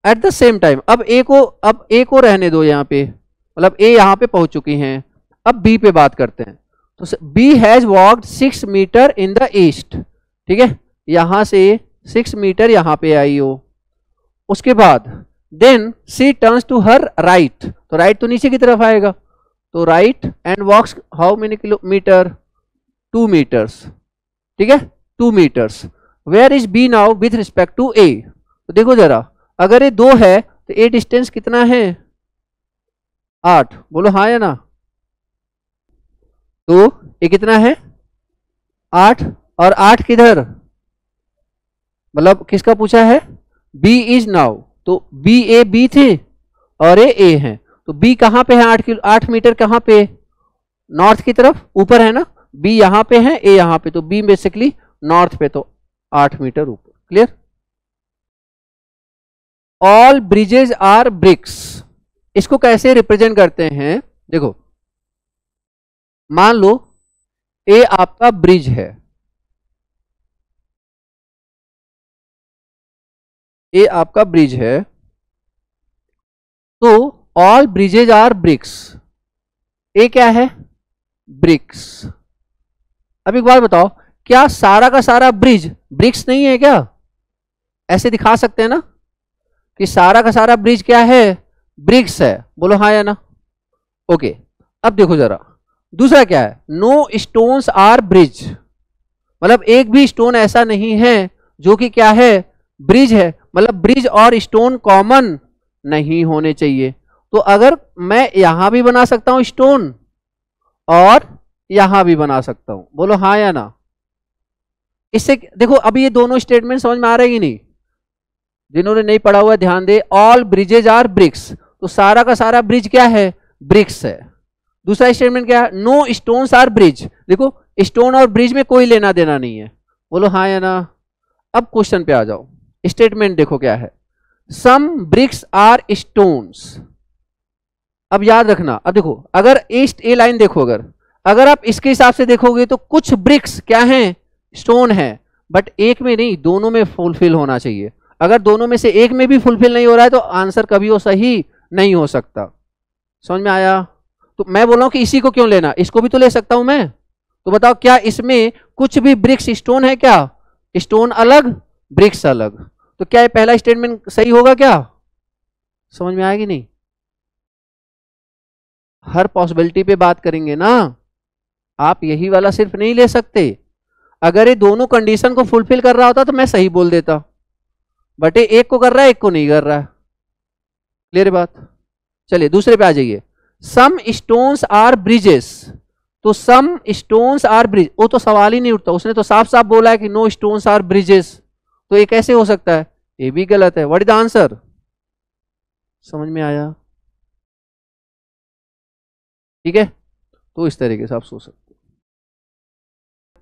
एट द सेम टाइम अब ए को रहने दो यहाँ पे, मतलब ए यहाँ पे पहुंच चुकी हैं। अब बी पे बात करते हैं। तो B has walked 6 metre in the east, ठीक है, यहां से 6 मीटर यहाँ पे आई हो। उसके बाद then she turns to her right, तो राइट तो नीचे की तरफ आएगा, तो right and walks how many kilometre 2 metres, ठीक है, 2 metres. Where is B now with respect to A? तो देखो जरा, अगर ये 2 है तो ए डिस्टेंस कितना है 8, बोलो हाँ या ना। तो ये कितना है 8, और 8 किधर, मतलब किसका पूछा है? बी इज नाउ, तो बी ए बी थे और ए है, तो बी कहां पे है 8 मीटर कहां पे? नॉर्थ की तरफ, ऊपर है ना। बी यहां पे है, ए यहां पे, तो बी बेसिकली नॉर्थ पे, तो 8 मीटर ऊपर। Clear? All bridges are bricks, इसको कैसे रिप्रेजेंट करते हैं? देखो मान लो ए आपका ब्रिज है, ए आपका ब्रिज है, तो ऑल ब्रिजेज आर ब्रिक्स, ए क्या है? ब्रिक्स। अब एक बात बताओ, क्या सारा का सारा ब्रिज ब्रिक्स नहीं है क्या? ऐसे दिखा सकते हैं ना कि सारा का सारा ब्रिज क्या है? ब्रिक्स है, बोलो हाँ या ना। ओके, अब देखो जरा दूसरा क्या है? नो स्टोन्स आर ब्रिज, मतलब एक भी स्टोन ऐसा नहीं है जो कि क्या है? ब्रिज है, मतलब ब्रिज और स्टोन कॉमन नहीं होने चाहिए। तो अगर मैं यहां भी बना सकता हूं स्टोन और यहां भी बना सकता हूं, बोलो हाँ या ना। इससे देखो अभी ये दोनों स्टेटमेंट समझ में आ रहे हैं कि नहीं? जिन्होंने नहीं पढ़ा हुआ ध्यान दे। ऑल ब्रिजेज आर ब्रिक्स, तो सारा का सारा ब्रिज क्या है? ब्रिक्स है। दूसरा स्टेटमेंट क्या है? नो स्टोन्स आर ब्रिज, देखो स्टोन और ब्रिज में कोई लेना देना नहीं है, बोलो हाँ या ना। अब क्वेश्चन पे आ जाओ, स्टेटमेंट देखो क्या है? सम ब्रिक्स आर स्टोन्स। अब याद रखना, अब देखो अगर ए लाइन देखो, अगर आप इसके हिसाब से देखोगे तो कुछ ब्रिक्स क्या हैं? स्टोन है, बट एक में नहीं, दोनों में फुलफिल होना चाहिए। अगर दोनों में से एक में भी फुलफिल नहीं हो रहा है तो आंसर कभी वो सही नहीं हो सकता। समझ में आया? तो मैं बोल रहा हूं कि इसी को क्यों लेना, इसको भी तो ले सकता हूं मैं। तो बताओ क्या इसमें कुछ भी ब्रिक्स स्टोन है क्या? स्टोन अलग ब्रिक्स अलग, तो क्या ये पहला स्टेटमेंट सही होगा क्या? समझ में आएगी नहीं? हर पॉसिबिलिटी पे बात करेंगे ना, आप यही वाला सिर्फ नहीं ले सकते। अगर ये दोनों कंडीशन को फुलफिल कर रहा होता तो मैं सही बोल देता, बट ये एक को कर रहा है एक को नहीं कर रहा है। क्लियर बात? चलिए दूसरे पे आ जाइए। सम स्टोन्स आर ब्रिजेस, तो सम स्टोन्स आर ब्रिज, वो तो सवाल ही नहीं उठता, उसने तो साफ साफ बोला है कि नो स्टोन्स आर ब्रिजेस, तो ये कैसे हो सकता है? ये भी गलत है। What is the answer? समझ में आया? ठीक है, तो इस तरीके से आप सोच सकते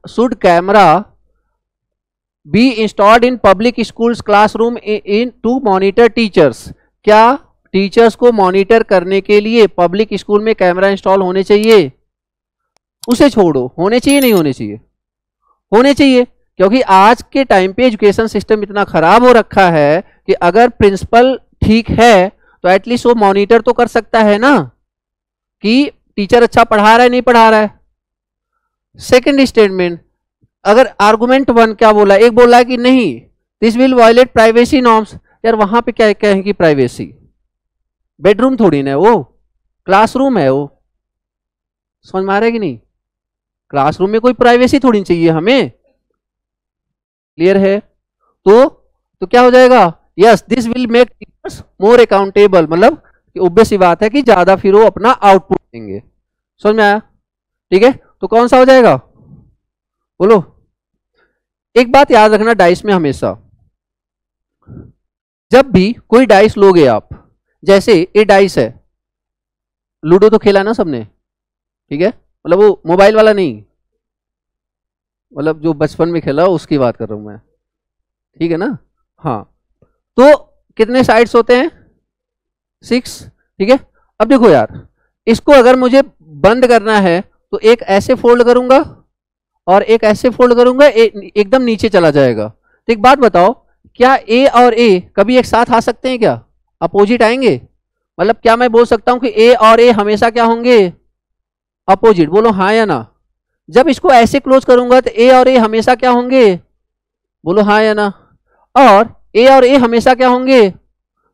हो। Should camera be installed in public schools classroom in to monitor teachers? क्या टीचर्स को मॉनिटर करने के लिए पब्लिक स्कूल में कैमरा इंस्टॉल होने चाहिए? उसे छोड़ो, होने चाहिए नहीं होने चाहिए? होने चाहिए, क्योंकि आज के टाइम पे एजुकेशन सिस्टम इतना खराब हो रखा है कि अगर प्रिंसिपल ठीक है तो एटलीस्ट वो मॉनिटर तो कर सकता है ना कि टीचर अच्छा पढ़ा रहा है नहीं पढ़ा रहा है। सेकंड स्टेटमेंट, अगर आर्गुमेंट वन क्या बोला, एक बोला है कि नहीं this will violate privacy norms. यार वहां पे क्या कहेंगे प्राइवेसी, बेडरूम थोड़ी ना है वो, क्लासरूम है वो, समझ में आ रहा है कि नहीं? क्लासरूम में कोई प्राइवेसी थोड़ी चाहिए हमें, क्लियर है? तो क्या हो जाएगा, yes this will make teachers more accountable, मतलब ऑब्वियस सी बात है कि ज्यादा फिर वो अपना आउटपुट देंगे। समझ में आया? ठीक है, तो कौन सा हो जाएगा बोलो। एक बात याद रखना डाइस में हमेशा, जब भी कोई डाइस लोगे आप, जैसे ये डाइस है, लूडो तो खेला ना सबने, ठीक है, मतलब वो मोबाइल वाला नहीं, मतलब जो बचपन में खेला उसकी बात कर रहा हूं मैं, ठीक है ना? हाँ, तो कितने साइड्स होते हैं? 6, ठीक है। अब देखो यार, इसको अगर मुझे बंद करना है तो एक ऐसे फोल्ड करूंगा और एक ऐसे फोल्ड करूंगा, एकदम नीचे चला जाएगा। तो एक बात बताओ, क्या ए और ए कभी एक साथ आ सकते हैं क्या? अपोजिट आएंगे? मतलब क्या मैं बोल सकता हूं कि ए और ए हमेशा क्या होंगे? अपोजिट। बोलो हाँ या ना। जब इसको ऐसे क्लोज करूंगा तो ए और ए हमेशा क्या होंगे? बोलो हाँ या ना। और ए हमेशा क्या होंगे?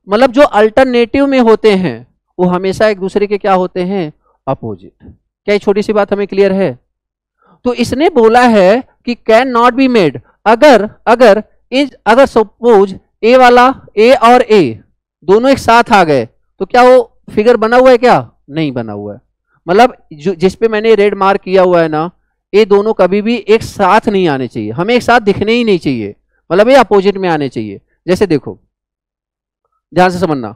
मतलब जो अल्टरनेटिव में होते हैं वो हमेशा एक दूसरे के क्या होते हैं? अपोजिट। क्या ये छोटी सी बात हमें क्लियर है? तो इसने बोला है कि कैन नॉट बी मेड, अगर सपोज ए वाला, ए और ए दोनों एक साथ आ गए तो क्या वो फिगर बना हुआ है? क्या नहीं बना हुआ है। मतलब जिस पे मैंने रेड मार्क किया हुआ है ना, ये दोनों कभी भी एक साथ नहीं आने चाहिए, हमें एक साथ दिखने ही नहीं चाहिए, मतलब ये अपोजिट में आने चाहिए। जैसे देखो, ध्यान से समझना,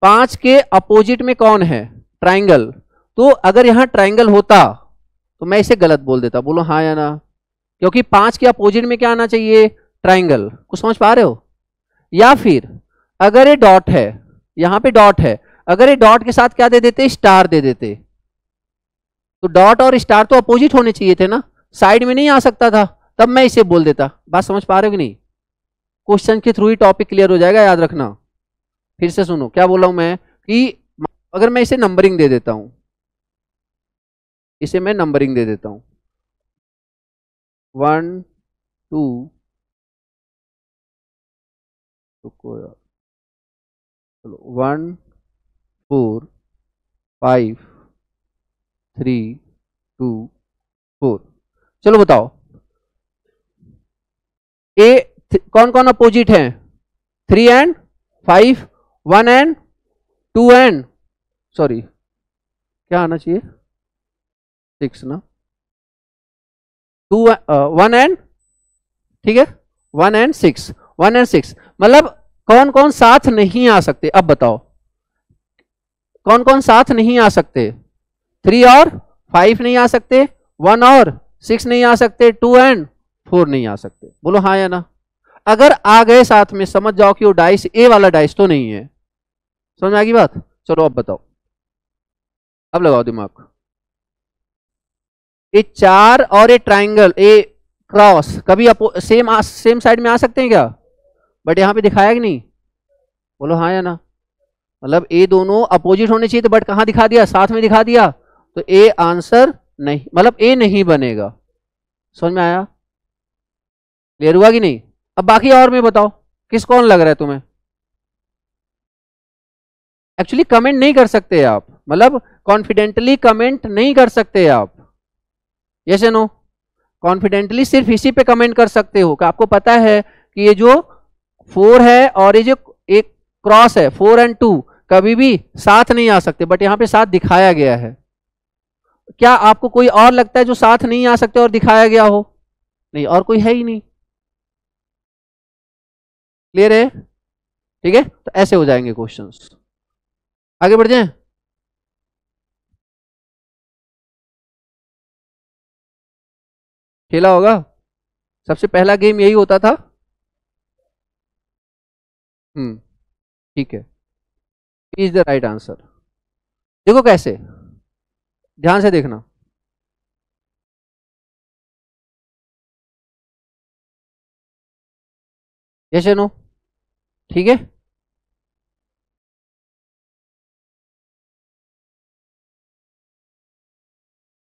5 के अपोजिट में कौन है? ट्राइंगल। तो अगर यहां ट्राइंगल होता तो मैं इसे गलत बोल देता। बोलो हाँ या ना। क्योंकि 5 के अपोजिट में क्या आना चाहिए? ट्राइंगल। कुछ समझ पा रहे हो? या फिर अगर ये डॉट है, यहां पे डॉट है, अगर ये डॉट के साथ क्या दे देते? स्टार दे देते। तो डॉट और स्टार तो अपोजिट होने चाहिए थे ना, साइड में नहीं आ सकता था, तब मैं इसे बोल देता। बात समझ पा रहे हो कि नहीं? क्वेश्चन के थ्रू ही टॉपिक क्लियर हो जाएगा, याद रखना। फिर से सुनो क्या बोला हूं मैं, कि अगर मैं इसे नंबरिंग दे देता हूं, इसे मैं नंबरिंग दे देता हूं 1 2, रुको यार, चलो 1 4 5 3 2 4। चलो बताओ ए कौन कौन अपोजिट है? 3 एंड 5, 1 एंड 2 एंड, सॉरी क्या आना चाहिए? 6 ना, 2 1 एंड, ठीक है, 1 एंड 6, 1 एंड 6। मतलब कौन कौन साथ नहीं आ सकते? अब बताओ कौन कौन साथ नहीं आ सकते? 3 और 5 नहीं आ सकते, 1 और 6 नहीं आ सकते, 2 एंड 4 नहीं आ सकते। बोलो हाँ या ना। अगर आ गए साथ में, समझ जाओ कि वो डाइस ए वाला डाइस तो नहीं है। समझ में आ गई बात? चलो अब बताओ, अब लगाओ दिमाग। ये 4 और ये ट्राइंगल, ए क्रॉस कभी सेम साइड में आ सकते हैं क्या? बट यहां पे दिखाया कि नहीं? बोलो हाँ या ना। मतलब ए दोनों अपोजिट होने चाहिए थे, बट कहां दिखा दिया? साथ में दिखा दिया। तो ए आंसर नहीं, मतलब ए नहीं बनेगा। समझ में आया? क्लियर हुआ कि नहीं? अब बाकी और में बताओ, किस कौन लग रहा है तुम्हें? एक्चुअली कमेंट नहीं कर सकते आप, मतलब कॉन्फिडेंटली कमेंट नहीं कर सकते आप। यस या नो? कॉन्फिडेंटली सिर्फ इसी पे कमेंट कर सकते हो कि आपको पता है कि ये जो 4 है और ये जो एक क्रॉस है 4 एंड 2 कभी भी साथ नहीं आ सकते, बट यहां पे साथ दिखाया गया है। क्या आपको कोई और लगता है जो साथ नहीं आ सकते और दिखाया गया हो? नहीं, और कोई है ही नहीं। क्लियर है? ठीक है, तो ऐसे हो जाएंगे क्वेश्चंस। आगे बढ़ जाएं। खेला होगा, सबसे पहला गेम यही होता था। ठीक है, इज द राइट आंसर। देखो कैसे, ध्यान से देखना। यस या नो? ठीक है,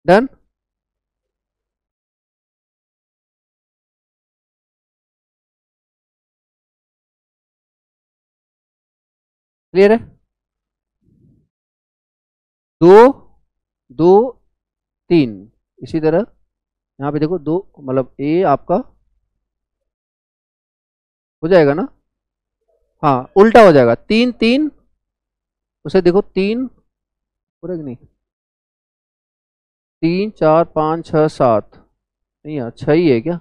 डन। क्लियर है? दो, दो, तीन, इसी तरह यहाँ पे देखो दो, मतलब ए आपका हो जाएगा ना, हाँ उल्टा हो जाएगा, तीन तीन, उसे देखो तीन पूरा कि नहीं, तीन चार पाँच छः सात, नहीं यार छः ही है क्या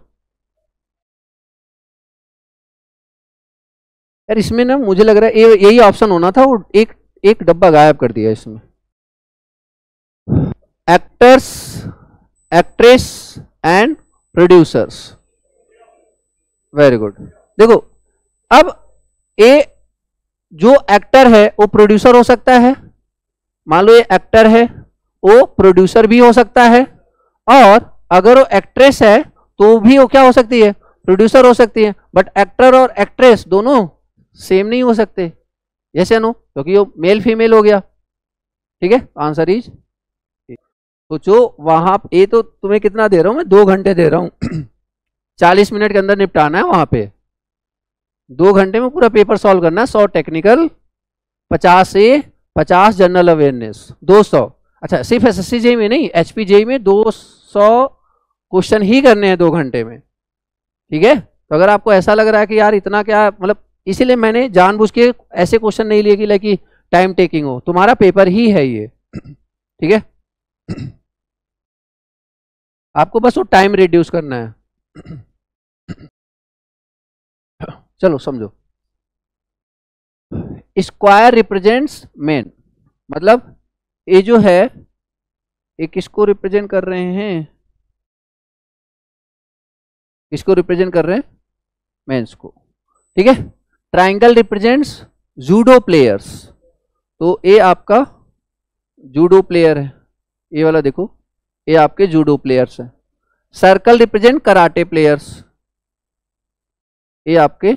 यार? इसमें ना मुझे लग रहा है यही ऑप्शन होना था, वो एक एक डब्बा गायब कर दिया इसमें। Actors, actress and producers, very good. देखो अब ए जो एक्टर है वो प्रोड्यूसर हो सकता है, मान लो ये एक्टर है वो प्रोड्यूसर भी हो सकता है, और अगर वो एक्ट्रेस है तो भी वो क्या हो सकती है, प्रोड्यूसर हो सकती है, बट एक्टर और एक्ट्रेस दोनों सेम नहीं हो सकते, यस या नो? क्योंकि वो मेल फीमेल हो गया। ठीक है, आंसर इज, तो जो वहां, ये तो तुम्हें कितना दे रहा हूं मैं, 2 घंटे दे रहा हूं 40 मिनट के अंदर निपटाना है वहां पे, 2 घंटे में पूरा पेपर सॉल्व करना है, 100 टेक्निकल, 50 जनरल अवेयरनेस, 200। अच्छा सिर्फ एसएससी जेई में नहीं, एचपी जेई में 200 क्वेश्चन ही करने हैं 2 घंटे में। ठीक है, तो अगर आपको ऐसा लग रहा है कि यार इतना क्या, मतलब इसीलिए मैंने जानबूझ के ऐसे क्वेश्चन नहीं लिए कि लाइक टाइम टेकिंग हो, तुम्हारा पेपर ही है ये। ठीक है, आपको बस वो टाइम रिड्यूस करना है। चलो समझो, स्क्वायर रिप्रेजेंट्स मेन, मतलब ये जो है ये किसको रिप्रेजेंट कर रहे हैं, किसको रिप्रेजेंट कर रहे हैं, मेंस को। ठीक है, ट्राइंगल रिप्रेजेंट्स जूडो प्लेयर्स, तो ये आपका जूडो प्लेयर है, ये वाला देखो ये आपके जूडो प्लेयर्स हैं। सर्कल रिप्रेजेंट कराटे प्लेयर्स, ये आपके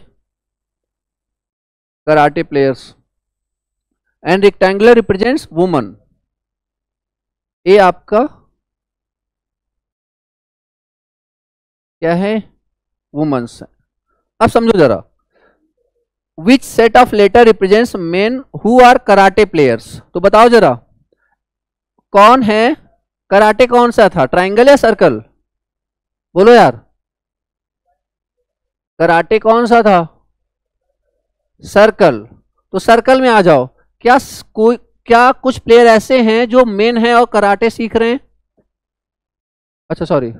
karate players. And rectangular represents woman, ये आपका क्या है, वुमेन्स है। अब समझो जरा, which set of letter represents men who are karate players, तो बताओ जरा कौन है, कराटे कौन सा था, ट्राइंगल या सर्कल, बोलो यार, कराटे कौन सा था, सर्कल। तो सर्कल में आ जाओ, क्या कोई, क्या कुछ प्लेयर ऐसे हैं जो मेन है और कराटे सीख रहे हैं, अच्छा sorry,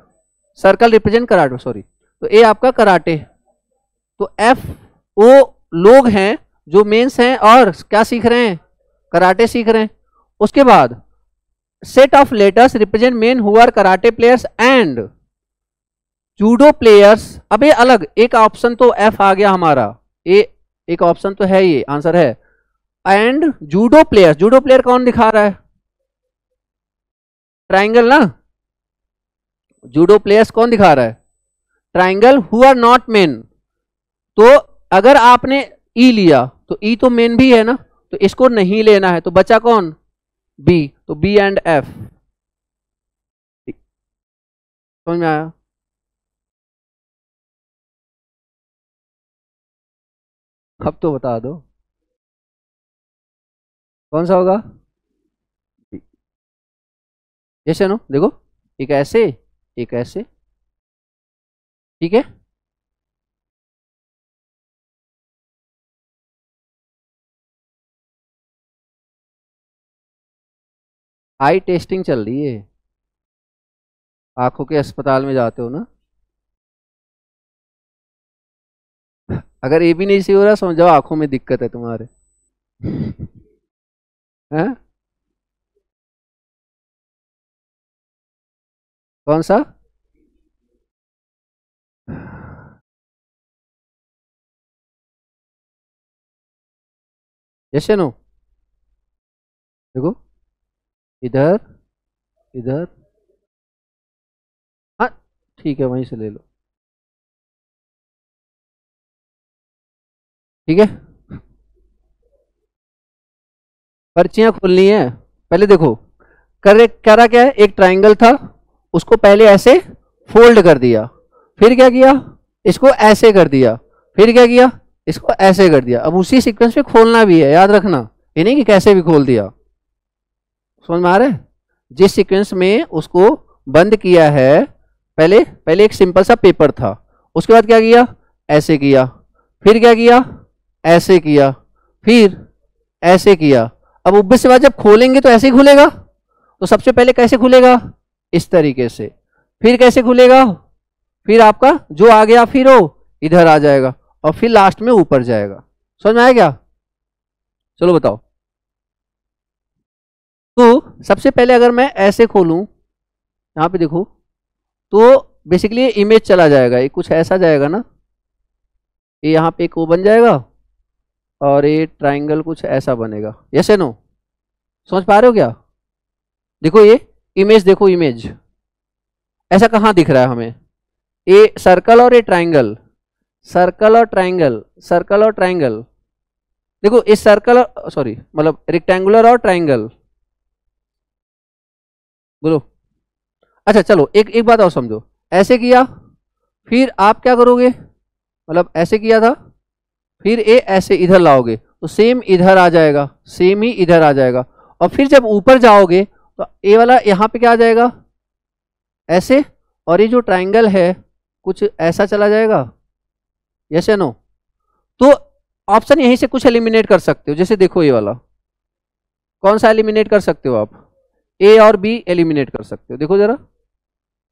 circle represent karate, sorry, तो ए आपका कराटे, तो एफ वो लोग हैं जो मेंस हैं और क्या सीख रहे हैं, कराटे सीख रहे हैं। उसके बाद set of letters represent men who are karate players and judo players, अब ये अलग एक ऑप्शन तो एफ आ गया हमारा, ये एक ऑप्शन तो है, ये आंसर है। And judo players, judo player कौन दिखा रहा है, ट्राइंगल ना, जूडो प्लेयर्स कौन दिखा रहा है, triangle, who are not men, तो अगर आपने ई लिया तो ई तो मेन भी है ना, तो इसको नहीं लेना है, तो बचा कौन, बी, तो बी एंड एफ। समझ में आया? अब तो बता दो कौन सा होगा, जैसे नो देखो, एक ऐसे, एक ऐसे, ठीक है, आई टेस्टिंग चल रही है, आंखों के अस्पताल में जाते हो ना, अगर ये भी नहीं सही हो रहा समझ जाओ आंखों में दिक्कत है तुम्हारे। हैं, कौन सा, जैसे नो देखो, इधर, इधर, हाँ ठीक है वहीं से ले लो। ठीक है, पर्चियां खोलनी है। पहले देखो करा क्या है, एक ट्राइंगल था, उसको पहले ऐसे फोल्ड कर दिया, फिर क्या किया, इसको ऐसे कर दिया, फिर क्या किया, इसको ऐसे कर दिया। अब उसी सीक्वेंस में खोलना भी है, याद रखना, ये नहीं कि कैसे भी खोल दिया। समझ में आ रहा है? जिस सीक्वेंस में उसको बंद किया है, पहले एक सिंपल सा पेपर था, उसके बाद क्या किया, ऐसे किया, फिर क्या किया, ऐसे किया, फिर ऐसे किया। अब ऑब्वियस सी बात, जब खोलेंगे तो ऐसे ही खुलेगा, तो सबसे पहले कैसे खुलेगा, इस तरीके से, फिर कैसे खुलेगा, फिर आपका जो आ गया फिर वो इधर आ जाएगा, और फिर लास्ट में ऊपर जाएगा। समझ में आया क्या? चलो बताओ। तो सबसे पहले अगर मैं ऐसे खोलूं, यहां पे देखो, तो बेसिकली इमेज चला जाएगा, ये कुछ ऐसा जाएगा ना, ये यहाँ पे एक वो बन जाएगा, और ये ट्राइंगल कुछ ऐसा बनेगा। यस या नो? समझ पा रहे हो क्या? देखो ये इमेज, देखो इमेज ऐसा कहाँ दिख रहा है हमें, ये सर्कल और ये ट्राइंगल, सर्कल और ट्राइंगल, सर्कल और ट्राइंगल। देखो इस सर्कल और सॉरी मतलब रेक्टेंगुलर और ट्राइंगल, बोलो। अच्छा चलो एक बात और समझो, ऐसे किया, फिर आप क्या करोगे, मतलब ऐसे किया था, फिर ये ऐसे इधर लाओगे तो सेम इधर आ जाएगा, सेम ही इधर आ जाएगा, और फिर जब ऊपर जाओगे तो ये वाला यहाँ पे क्या आ जाएगा, ऐसे, और ये जो ट्राइंगल है कुछ ऐसा चला जाएगा। यस या नो? तो ऑप्शन यहीं से कुछ एलिमिनेट कर सकते हो, जैसे देखो ये वाला, कौन सा एलिमिनेट कर सकते हो आप, ए और बी एलिमिनेट कर सकते हो, देखो जरा,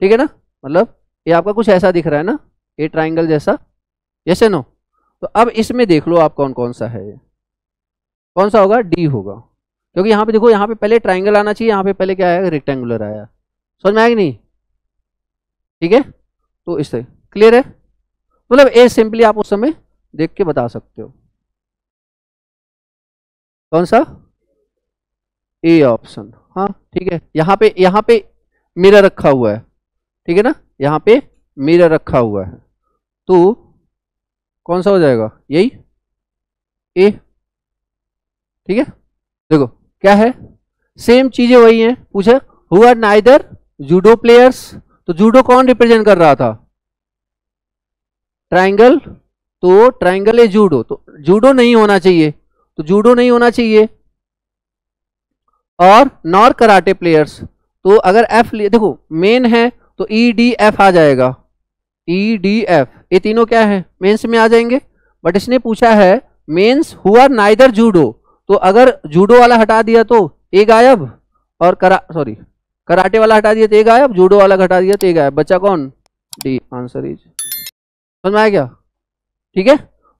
ठीक है ना, मतलब ये आपका कुछ ऐसा दिख रहा है ना, ये ट्राइंगल जैसा। यस या नो? तो अब इसमें देख लो आप कौन कौन सा है, ये कौन सा होगा, डी होगा, क्योंकि यहाँ पे देखो, यहाँ पे पहले ट्राइंगल आना चाहिए, यहाँ पे पहले क्या आया, रेक्टेंगुलर आया। समझ में आया कि नहीं? ठीक है, तो इससे क्लियर है, मतलब ए सिंपली आप उस समय देख के बता सकते हो। कौन सा, ए ऑप्शन, हाँ ठीक है। यहाँ पे मिरर रखा हुआ है, ठीक है ना, यहाँ पे मिरर रखा हुआ है, तो कौन सा हो जाएगा, यही ए। ठीक है, देखो क्या है, सेम चीजें वही हैं, पूछा who are neither judo players, तो जूडो कौन रिप्रेजेंट कर रहा था, ट्राइंगल, तो ट्राइंगल है जूडो, तो जूडो नहीं होना चाहिए, तो जूडो नहीं होना चाहिए, और नॉर कराटे प्लेयर्स, तो अगर एफ देखो मेन है तो ई डी एफ आ जाएगा, ई डी एफ, ये तीनों क्या है, मेंस में आ जाएंगे। बट इसने पूछा है men's who are neither judo, तो अगर जूडो वाला हटा दिया तो ए गायब, और कराटे वाला हटा दिया तो ए गायब, जूडो वाला हटा दिया तो ए गायब, बच्चा कौन, डी, आंसर इज। समझ में आया क्या? ठीक है,